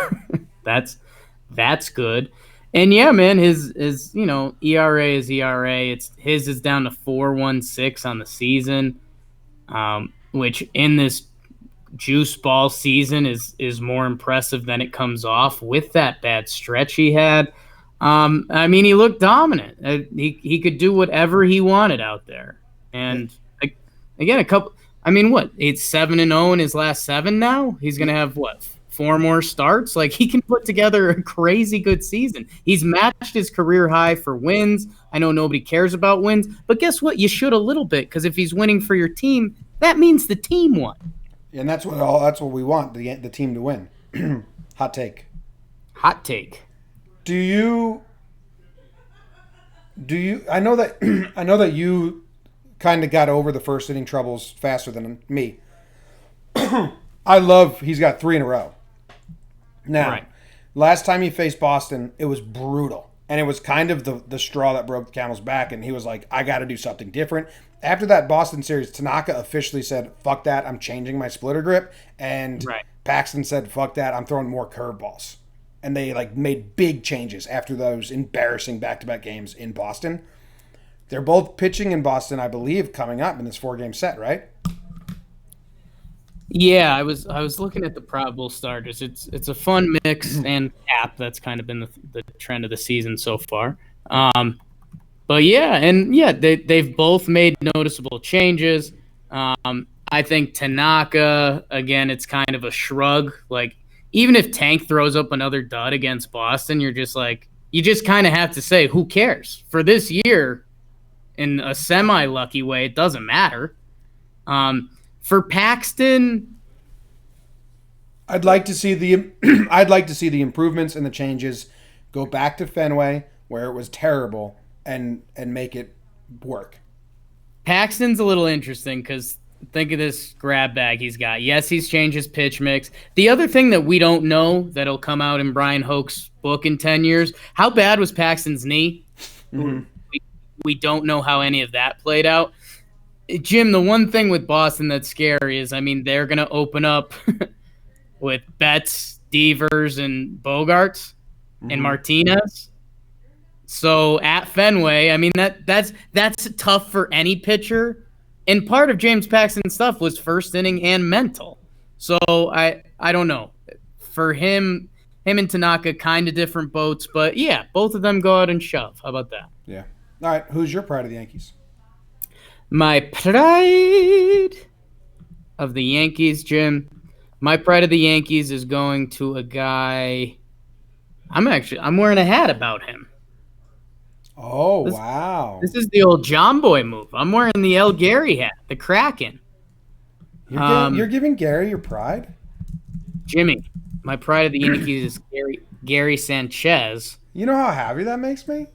that's good. And yeah, man, his ERA is ERA. His is down to 4.16 on the season, which in this juice ball season is more impressive than it comes off with that bad stretch he had. I mean, he looked dominant. He could do whatever he wanted out there. And again, it's 7-0 in his last 7 now? He's going to have, 4 more starts? He can put together a crazy good season. He's matched his career high for wins. I know nobody cares about wins, but guess what? You should a little bit because if he's winning for your team, that means the team won. And that's what we want, the team to win. Hot take. Hot take. Do you Do you? I know that I know that you kind of got over the first inning troubles faster than me. I love he's got 3 in a row. Now, Right. last time he faced Boston, it was brutal. And it was kind of the straw that broke the camel's back. And he was like, I got to do something different. After that Boston series, Tanaka officially said, fuck that, I'm changing my splitter grip. And Right. Paxton said, fuck that, I'm throwing more curveballs. And they like made big changes after those embarrassing back-to-back games in Boston. They're both pitching in Boston, I believe, coming up in this 4-game set, right? Yeah, I was looking at the probable starters. It's a fun mix and cap. That's kind of been the trend of the season so far. But yeah, they've both made noticeable changes. I think Tanaka, again, it's kind of a shrug. Like, even if Tank throws up another dud against Boston, you're just like, you just kind of have to say, who cares? For this year, in a semi-lucky way, it doesn't matter. For Paxton, I'd like to see the I'd like to see the improvements and the changes go back to Fenway where it was terrible and make it work. Paxton's a little interesting because think of this grab bag he's got. Yes, he's changed his pitch mix. The other thing that we don't know that'll come out in Brian Hoke's book in 10 years, how bad was Paxton's knee? Mm-hmm. We don't know how any of that played out. Jim, the one thing with Boston that's scary is, I mean, they're going to open up with Betts, Devers, and Bogarts and Martinez. So at Fenway, I mean, that's tough for any pitcher. And part of James Paxton's stuff was first inning and mental. So I don't know. For him and Tanaka, kind of different boats. But yeah, both of them go out and shove. How about that? Yeah. All right. Who's your pride of the Yankees? My pride of the Yankees, Jim. My pride of the Yankees is going to a guy. I'm wearing a hat about him. Oh, wow. This is the old John Boy move. I'm wearing the El Gary hat, the Kraken. You're giving Gary your pride? Jimmy, my pride of the Yankees is Gary Sanchez. You know how happy that makes me?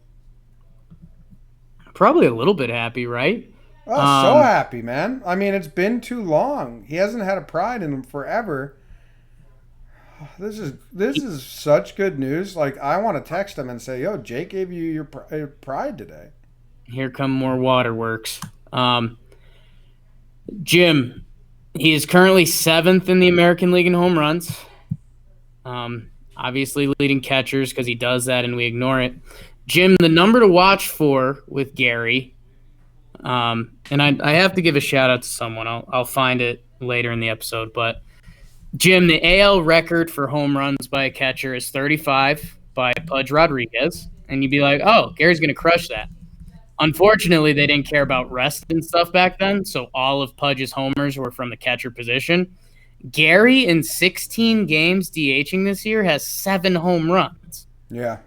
Probably a little bit happy, right? Oh, so happy, man. I mean, it's been too long. He hasn't had a pride in him forever. This is such good news. Like, I want to text him and say, yo, Jake gave you your pride today. Here come more waterworks. Jim, he is currently 7th in the American League in home runs. Obviously leading catchers because he does that and we ignore it. Jim, the number to watch for with Gary, and I have to give a shout out to someone. I'll find it later in the episode. But Jim, the AL record for home runs by a catcher is 35 by Pudge Rodriguez, and you'd be like, oh, Gary's going to crush that. Unfortunately, they didn't care about rest and stuff back then, so all of Pudge's homers were from the catcher position. Gary, in 16 games DHing this year, has 7 home runs. Yeah.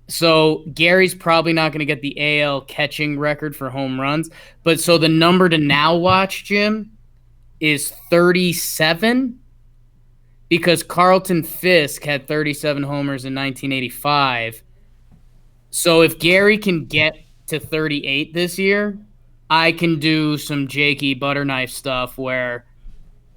So Gary's probably not going to get the AL catching record for home runs. But so the number to now watch, Jim, is 37 because Carlton Fisk had 37 homers in 1985. So if Gary can get to 38 this year, I can do some Jakey Butterknife stuff where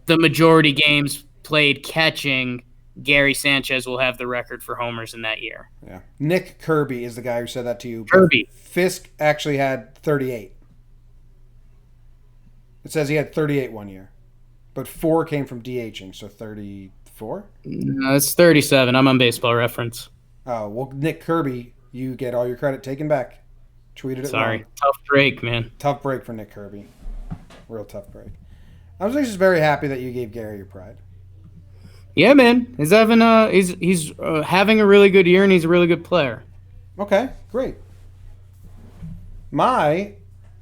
the majority games played catching, Gary Sanchez will have the record for homers in that year. Yeah. Nick Kirby is the guy who said that to you. Kirby. Fisk actually had 38. It says he had 38 one year. But 4 came from DHing, so 34? No, it's 37. I'm on Baseball Reference. Oh, well, Nick Kirby, you get all your credit taken back. Tweeted it Sorry. wrong. Tough break, man. Tough break for Nick Kirby. Real tough break. I was just very happy that you gave Gary your pride. Yeah, man. He's having a really good year, and he's a really good player. Okay, great. My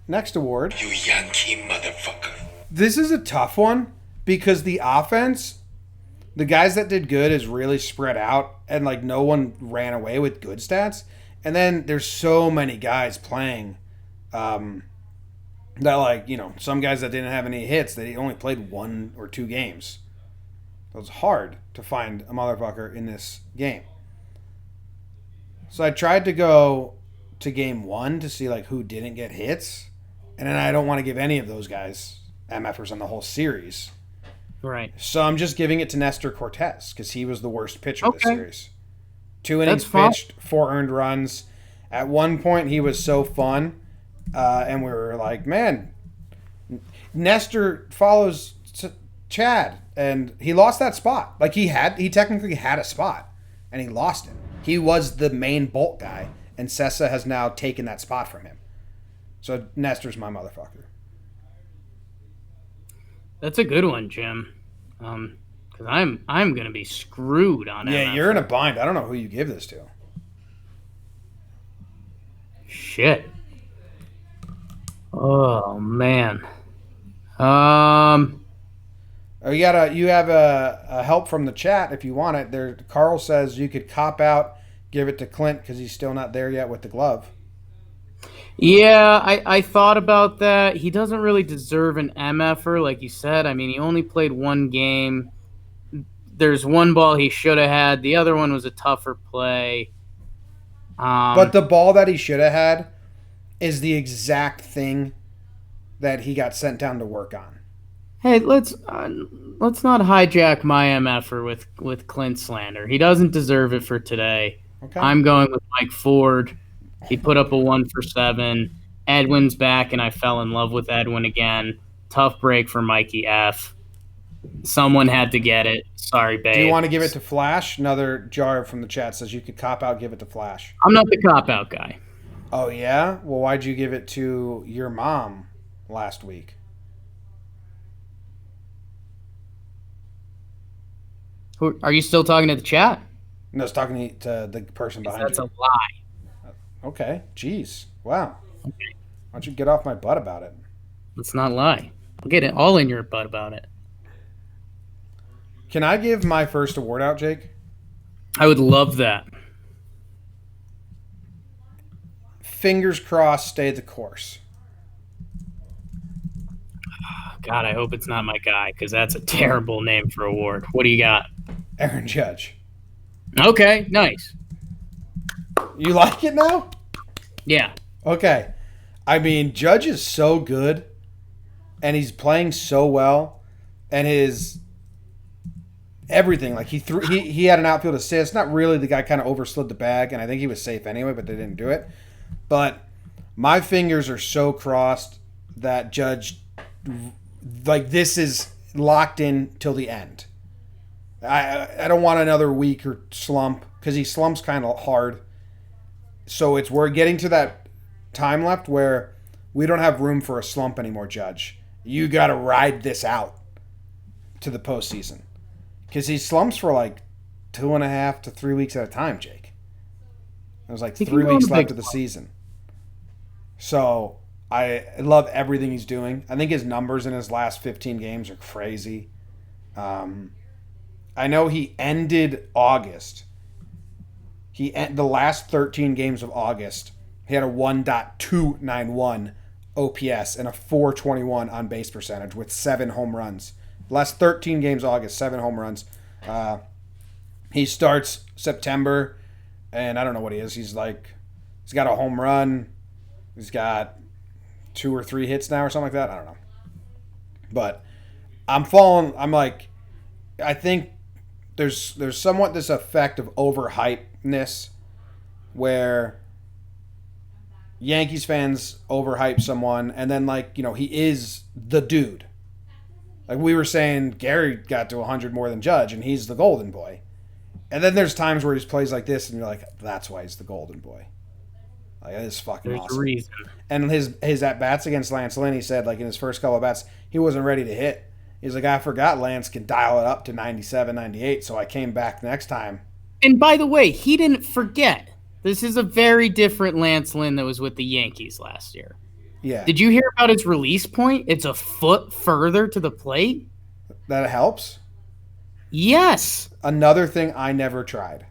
next award. You Yankee motherfucker. This is a tough one because the offense, the guys that did good is really spread out and like no one ran away with good stats. And then there's so many guys playing that like, you know, some guys that didn't have any hits, they only played 1 or 2 games. It was hard to find a motherfucker in this game. So I tried to go to game 1 to see like who didn't get hits, and then I don't want to give any of those guys MFers on the whole series. Right. So I'm just giving it to Nestor Cortez because he was the worst pitcher this series. 2 innings pitched, 4 earned runs. At one point, he was so fun, and we were like, man, Nestor follows Chad, and he lost that spot. Like he technically had a spot, and he lost it. He was the main bolt guy, and Sessa has now taken that spot from him. So Nestor's my motherfucker. That's a good one, Jim. Because I'm gonna be screwed on it. Yeah, you're in a bind. I don't know who you give this to. Shit. Oh man. You have a help from the chat if you want it. There, Carl says you could cop out, give it to Clint because he's still not there yet with the glove. Yeah, I thought about that. He doesn't really deserve an MFer, like you said. I mean, he only played 1 game. There's 1 ball he should have had. The other one was a tougher play. But the ball that he should have had is the exact thing that he got sent down to work on. Hey, let's not hijack my MFer with Clint slander. He doesn't deserve it for today. Okay. I'm going with Mike Ford. He put up a 1 for 7. Edwin's back, and I fell in love with Edwin again. Tough break for Mikey F. Someone had to get it. Sorry, babe. Do you want to give it to Flash? Another jar from the chat says you could cop out, give it to Flash. I'm not the cop-out guy. Oh, yeah? Well, why'd you give it to your mom last week? Are you still talking to the chat? No, I was talking to the person behind That's you. a lie. Okay. Jeez. Wow. Okay. Why don't you get off my butt about it? Let's not lie. I'll get it all in your butt about it. Can I give my first award out, Jake? I would love that. Fingers crossed, stay the course. God, I hope it's not my guy, because that's a terrible name for award. What do you got? Aaron Judge. Okay, nice. You like it now? Yeah. Okay. I mean, Judge is so good, and he's playing so well, and his everything. Like he had an outfield assist. Not really. The guy kind of overslid the bag, and I think he was safe anyway, but they didn't do it. But my fingers are so crossed that Judge, like, this is locked in till the end. I don't want another week or slump because he slumps kind of hard. So we're getting to that time left where we don't have room for a slump anymore, Judge. You got to ride this out to the postseason because he slumps for like 2.5 to 3 weeks at a time, Jake. There's like 3 weeks left of the season. So I love everything he's doing. I think his numbers in his last 15 games are crazy. I know he ended August. The last 13 games of August, he had a 1.291 OPS and a 421 on base percentage with 7 home runs. Last 13 games August, 7 home runs. He starts September, and I don't know what he is. He's got a home run. He's got 2 or 3 hits now or something like that. I don't know. But I think there's somewhat this effect of overhypeness where Yankees fans overhype someone, and then he is the dude. Like we were saying, Gary got to 100 more than Judge, and he's the golden boy. And then there's times where he plays like this, and you're like, that's why he's the golden boy. Like, that is fucking There's awesome. a reason. And his at-bats against Lance Lynn, he said, in his first couple of bats, he wasn't ready to hit. He's like, I forgot Lance can dial it up to 97, 98, so I came back next time. And by the way, he didn't forget. This is a very different Lance Lynn that was with the Yankees last year. Yeah. Did you hear about his release point? It's a foot further to the plate. That helps? Yes. Another thing I never tried.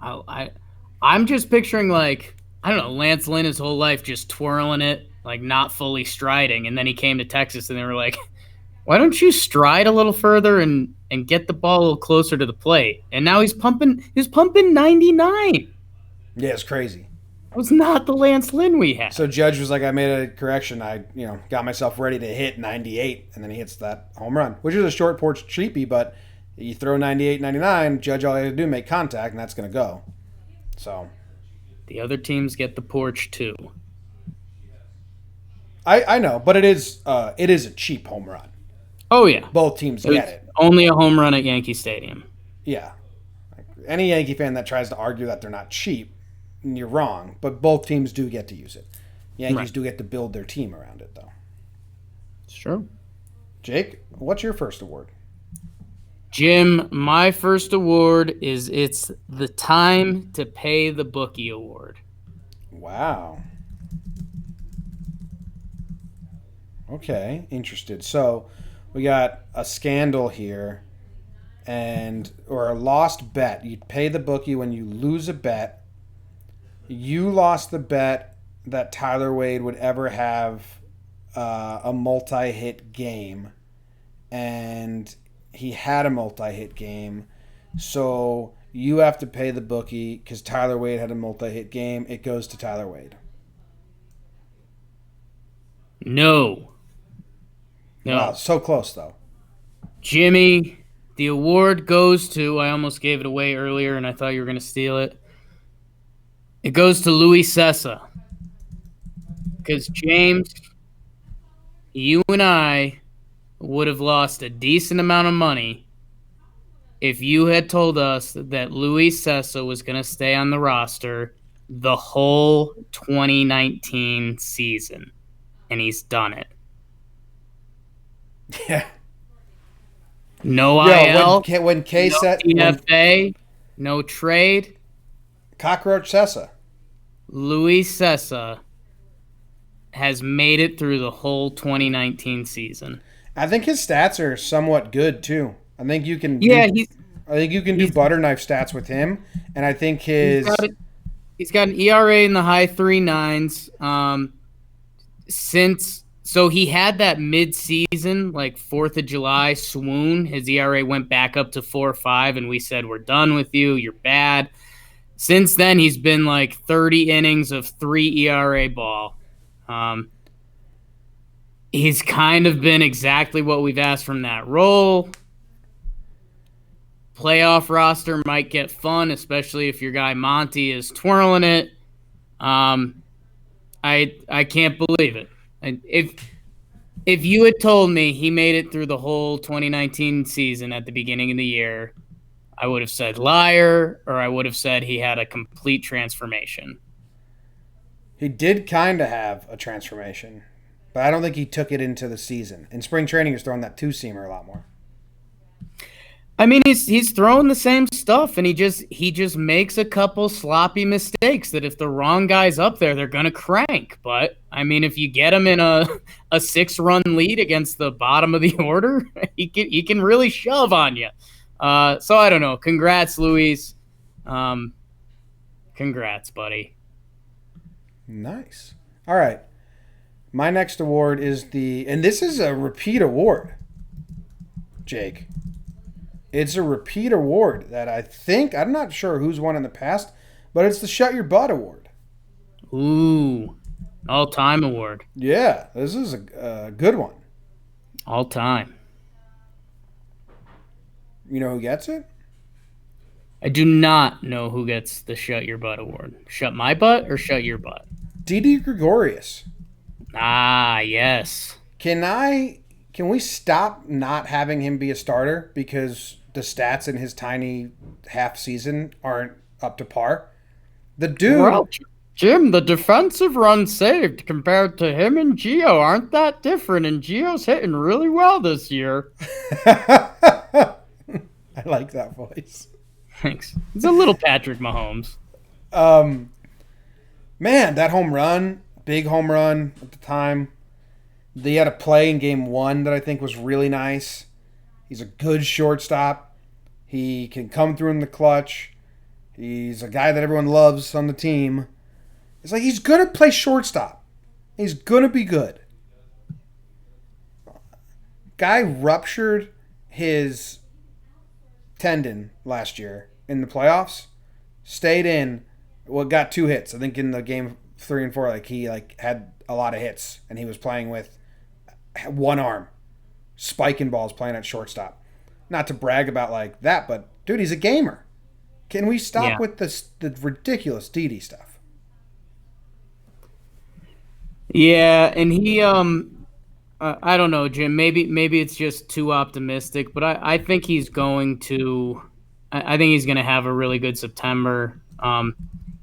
I'm just picturing, I don't know, Lance Lynn his whole life just twirling it, not fully striding. And then he came to Texas and they were like, why don't you stride a little further and get the ball a little closer to the plate? And now he's pumping 99. Yeah, it's crazy. That was not the Lance Lynn we had. So Judge was like, I made a correction. I, got myself ready to hit 98, and then he hits that home run, which is a short porch cheapie, but you throw 98, 99, Judge all he had to do make contact, and that's going to go. So The other teams get the porch too. I know, but it is a cheap home run. Oh yeah, Both teams get it. Only a home run at Yankee Stadium. Yeah. Any Yankee fan that tries to argue that they're not cheap, you're wrong. But both teams do get to use it. Yankees do get to build their team around it, though. It's true. Jake, what's your first award? Jim, my first award is It's the Time to Pay the Bookie Award. Wow. Okay, interested. So we got a scandal here, or a lost bet. You pay the bookie when you lose a bet. You lost the bet that Tyler Wade would ever have a multi-hit game, and he had a multi-hit game. So you have to pay the bookie because Tyler Wade had a multi-hit game. It goes to Tyler Wade. No. Wow, so close though. Jimmy, the award goes to, I almost gave it away earlier and I thought you were going to steal it. It goes to Luis Cessa. Because, James, you and I would have lost a decent amount of money if you had told us that Luis Cessa was going to stay on the roster the whole 2019 season. And he's done it. Yeah. No IL, when K no set DFA, no trade. Cockroach Cessa. Luis Cessa has made it through the whole 2019 season. I think his stats are somewhat good too. I think you can. Yeah, I think you can do butter knife stats with him, and I think he's got an ERA in the high 3.9s. So he had that mid-season, like 4th of July swoon. His ERA went back up to 4.5, and we said, we're done with you. You're bad. Since then, he's been like 30 innings of 3 ERA ball. He's kind of been exactly what we've asked from that role. Playoff roster might get fun, especially if your guy Monty is twirling it. I can't believe it. If you had told me he made it through the whole 2019 season at the beginning of the year, I would have said liar, or I would have said he had a complete transformation. He did kind of have a transformation, but I don't think he took it into the season. In spring training, he was throwing that two-seamer a lot more. I mean, he's throwing the same stuff, and he just makes a couple sloppy mistakes that if the wrong guy's up there, they're gonna crank. But I mean, if you get him in a 6-run lead against the bottom of the order, he can really shove on you. So I don't know. Congrats, Luis. Congrats, buddy. Nice. All right. My next award is and this is a repeat award, Jake. It's a repeat award that I'm not sure who's won in the past, but it's the Shut Your Butt Award. Ooh, all-time award. Yeah, this is a good one. All time. You know who gets it? I do not know who gets the Shut Your Butt Award. Shut my butt or shut your butt? Didi Gregorius. Ah, yes. Can we stop not having him be a starter because the stats in his tiny half season aren't up to par? The dude. Well, Jim, the defensive runs saved compared to him and Gio aren't that different, and Gio's hitting really well this year. I like that voice. Thanks. It's a little Patrick Mahomes. Man, that home run, big home run at the time. They had a play in game 1 that I think was really nice. He's a good shortstop. He can come through in the clutch. He's a guy that everyone loves on the team. It's like he's going to play shortstop. He's going to be good. Guy ruptured his tendon last year in the playoffs. Stayed in. Well, got 2 hits. I think in the game 3 and 4, like he had a lot of hits, and he was playing with one arm, spiking balls, playing at shortstop. Not to brag about like that, but dude, he's a gamer. Can we stop with the ridiculous Didi stuff? Yeah, and he I don't know, Jim. Maybe it's just too optimistic, but I think he's going to. I think he's going to have a really good September.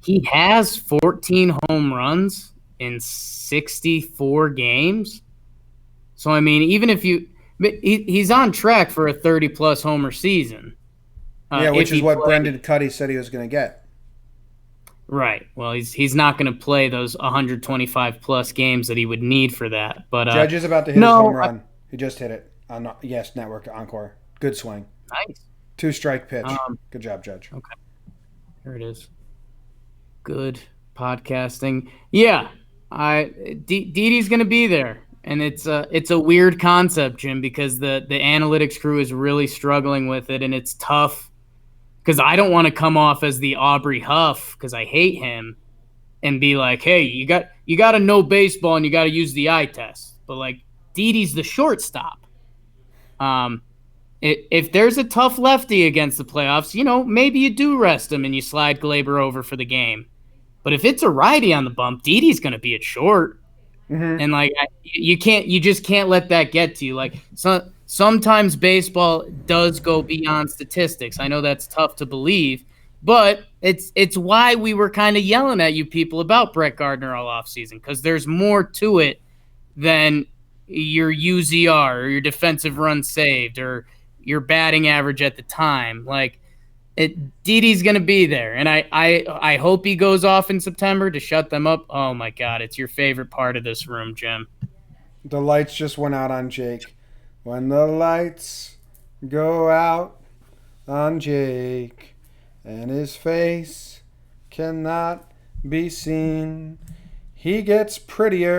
He has 14 home runs in 64 games. So I mean, even if he's on track for a 30-plus homer season. Which is what Brendan Cuddy said he was going to get. Right. Well, he's not going to play those 125-plus games that he would need for that. But Judge is about to hit his home run. He just hit it on Yes Network Encore. Good swing. Nice. 2-strike pitch. Good job, Judge. Okay. There it is. Good podcasting. Yeah. Didi's going to be there. And it's a weird concept, Jim, because the analytics crew is really struggling with it, and it's tough because I don't want to come off as the Aubrey Huff because I hate him and be like, hey, you got to know baseball and you got to use the eye test. But like Didi's the shortstop. If there's a tough lefty against the playoffs, maybe you do rest him and you slide Glaber over for the game. But if it's a righty on the bump, Didi's going to be at short. Mm-hmm. And like you just can't let that get to you. Like sometimes baseball does go beyond statistics. I know that's tough to believe, but it's why we were kind of yelling at you people about Brett Gardner all offseason, because there's more to it than your UZR or your defensive run saved or your batting average at the time. Like Didi's going to be there, and I hope he goes off in September to shut them up. Oh, my God, it's your favorite part of this room, Jim. The lights just went out on Jake. When the lights go out on Jake and his face cannot be seen, he gets prettier.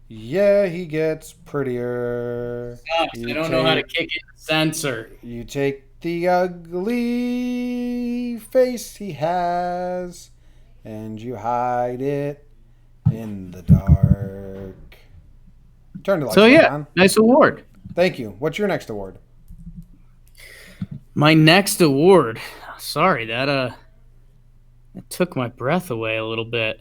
Yeah, he gets prettier. I don't know how to kick it. Censor. You take the ugly face he has and you hide it in the dark. Turn the lights on. Nice award. Thank you. What's your next award? My next award. Sorry, that took my breath away a little bit.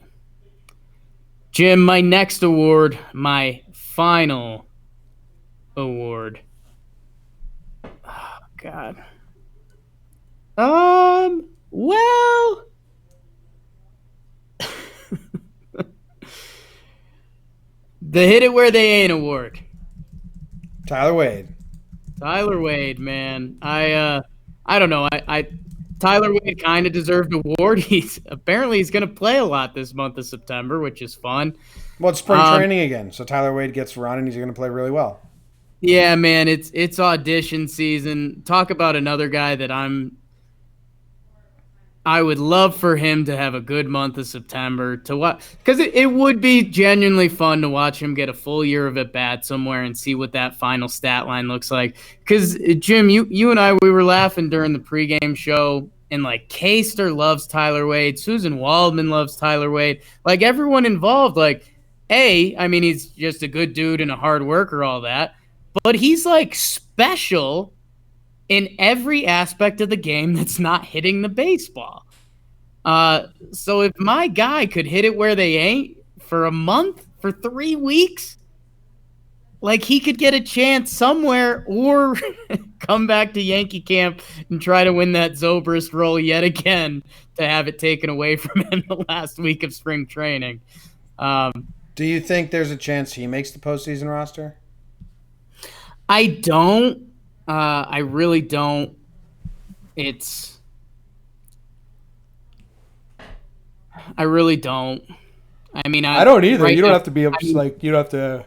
Jim, my next award, my final award. Oh, God. Well, the Hit It Where They Ain't award. Tyler Wade. Tyler Wade, man. I don't know. Tyler Wade kind of deserved an award. He's going to play a lot this month of September, which is fun. Well, it's spring training again, so Tyler Wade gets run and he's going to play really well. Yeah, man, it's audition season. Talk about another guy that I would love for him to have a good month of September to watch, because it would be genuinely fun to watch him get a full year of at bat somewhere and see what that final stat line looks like. Because Jim, you and I, we were laughing during the pregame show, and like Caster loves Tyler Wade, Susan Waldman loves Tyler Wade, like everyone involved. Like, I mean, he's just a good dude and a hard worker, all that, but he's like special in every aspect of the game that's not hitting the baseball. So if my guy could hit it where they ain't for a month, for 3 weeks, like he could get a chance somewhere or come back to Yankee camp and try to win that Zobrist role yet again to have it taken away from him the last week of spring training. Do you think there's a chance he makes the postseason roster? I don't. I really don't. I really don't. I mean, I don't either. You don't have to be you don't have to.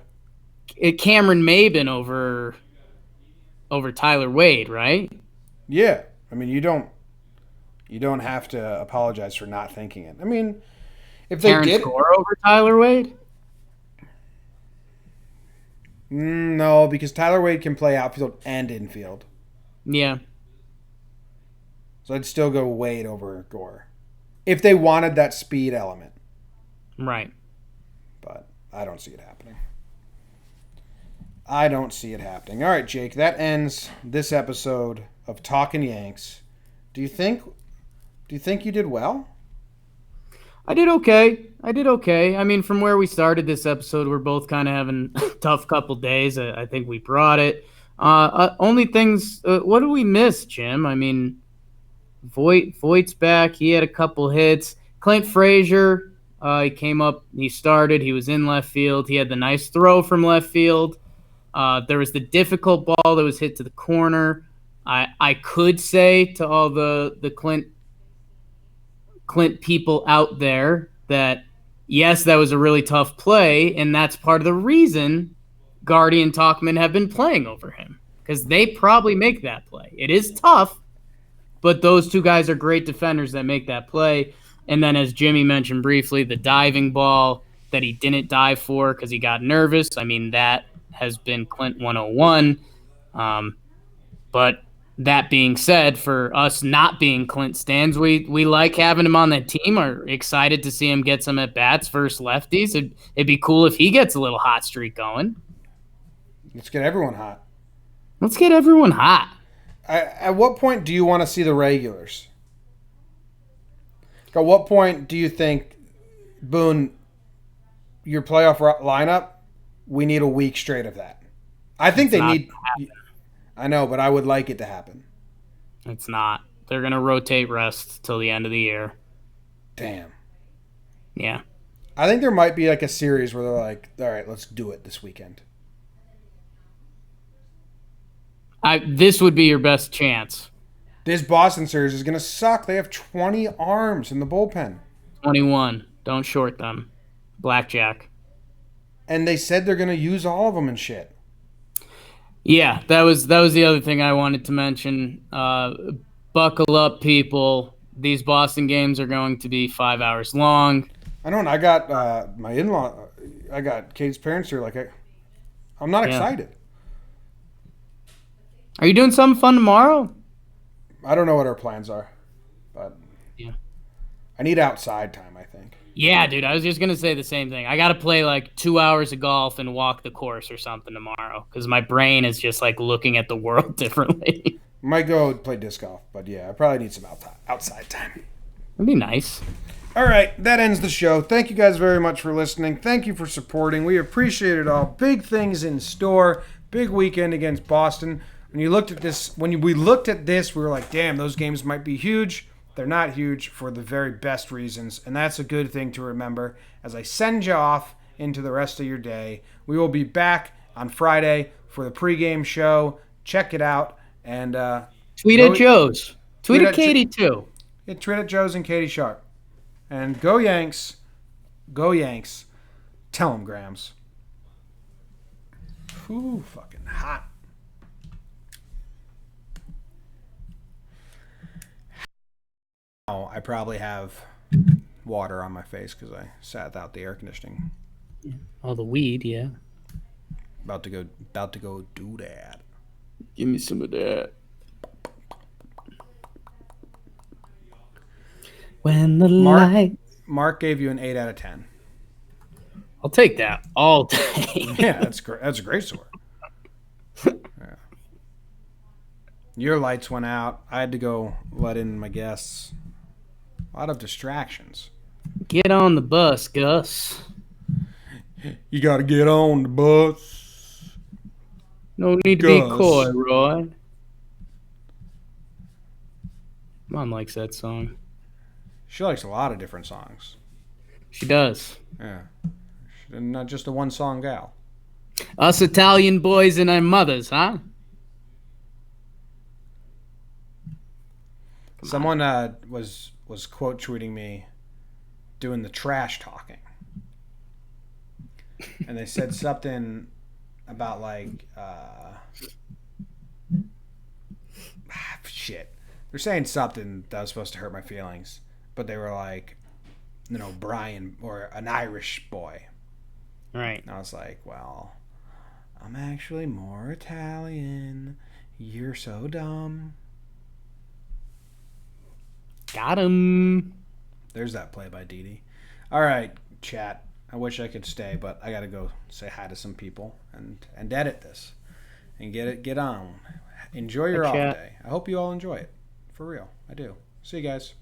Cameron Maben over Tyler Wade, right? Yeah, I mean, you don't have to apologize for not thinking it. I mean, if they did score over Tyler Wade. No, because Tyler Wade can play outfield and infield. Yeah. So I'd still go Wade over Gore. If they wanted that speed element. Right. But I don't see it happening. I don't see it happening. All right, Jake, that ends this episode of Talkin' Yanks. Do you think you did well? I did okay. I mean, from where we started this episode, we're both kind of having a tough couple days. I think we brought it. Only things, what did we miss, Jim? I mean, Voigt's back. He had a couple hits. Clint Frazier, he came up, he started, he was in left field. He had the nice throw from left field. There was the difficult ball that was hit to the corner. I could say to all the Clint people out there that, yes, that was a really tough play, and that's part of the reason Gardy and Talkman have been playing over him, because they probably make that play. It is tough, but those two guys are great defenders that make that play. And then, as Jimmy mentioned briefly, the diving ball that he didn't dive for because he got nervous. I mean, that has been Clint 101. But that being said, for us not being Clint stans, we like having him on that team, are excited to see him get some at-bats versus lefties. It'd be cool if he gets a little hot streak going. Let's get everyone hot. Let's get everyone hot. At what point do you want to see the regulars? At what point do you think, Boone, your playoff lineup, we need a week straight of that? I think they need... I know, but I would like it to happen. It's not. They're going to rotate rest till the end of the year. Damn. Yeah. I think there might be like a series where they're like, all right, let's do it this weekend. This would be your best chance. This Boston series is going to suck. They have 20 arms in the bullpen. 21. Don't short them. Blackjack. And they said they're going to use all of them and shit. Yeah, that was the other thing I wanted to mention. Buckle up, people. These Boston games are going to be 5 hours long. I know, and I got my in-law, I got Kate's parents here. Like, I'm not excited. Are you doing something fun tomorrow? I don't know what our plans are, but yeah, I need outside time, I think. Yeah, dude, I was just going to say the same thing. I got to play like 2 hours of golf and walk the course or something tomorrow because my brain is just like looking at the world differently. Might go play disc golf, but yeah, I probably need some outside time. That'd be nice. All right, that ends the show. Thank you guys very much for listening. Thank you for supporting. We appreciate it all. Big things in store. Big weekend against Boston. When we looked at this, we were like, damn, those games might be huge. They're not huge for the very best reasons, and that's a good thing to remember as I send you off into the rest of your day. We will be back on Friday for the pregame show. Check it out. And tweet at Joe's. Tweet at Katie, too. Yeah, tweet at Joe's and Katie Sharp. And go Yanks. Go Yanks. Tell them, Grams. Ooh, fucking hot. I probably have water on my face because I sat without the air conditioning. Oh, the weed, yeah. About to go do that. Give me some of that. When the light. Mark gave you an 8 out of 10. I'll take that all day. Yeah, that's great. That's a great score. Yeah. Your lights went out. I had to go let in my guests. A lot of distractions. Get on the bus, Gus. You got to get on the bus. No need to be coy, Roy. Mom likes that song. She likes a lot of different songs. She does. Yeah. She's not just a one-song gal. Us Italian boys and our mothers, huh? Someone was quote tweeting me doing the trash talking. And they said something about like shit. They're saying something that was supposed to hurt my feelings, but they were like, Brian or an Irish boy. Right. And I was like, well, I'm actually more Italian. You're so dumb. Got him. There's that play by Didi. All right, chat. I wish I could stay, but I got to go say hi to some people and edit this and get on. Enjoy your off day. I hope you all enjoy it. For real. I do. See you guys.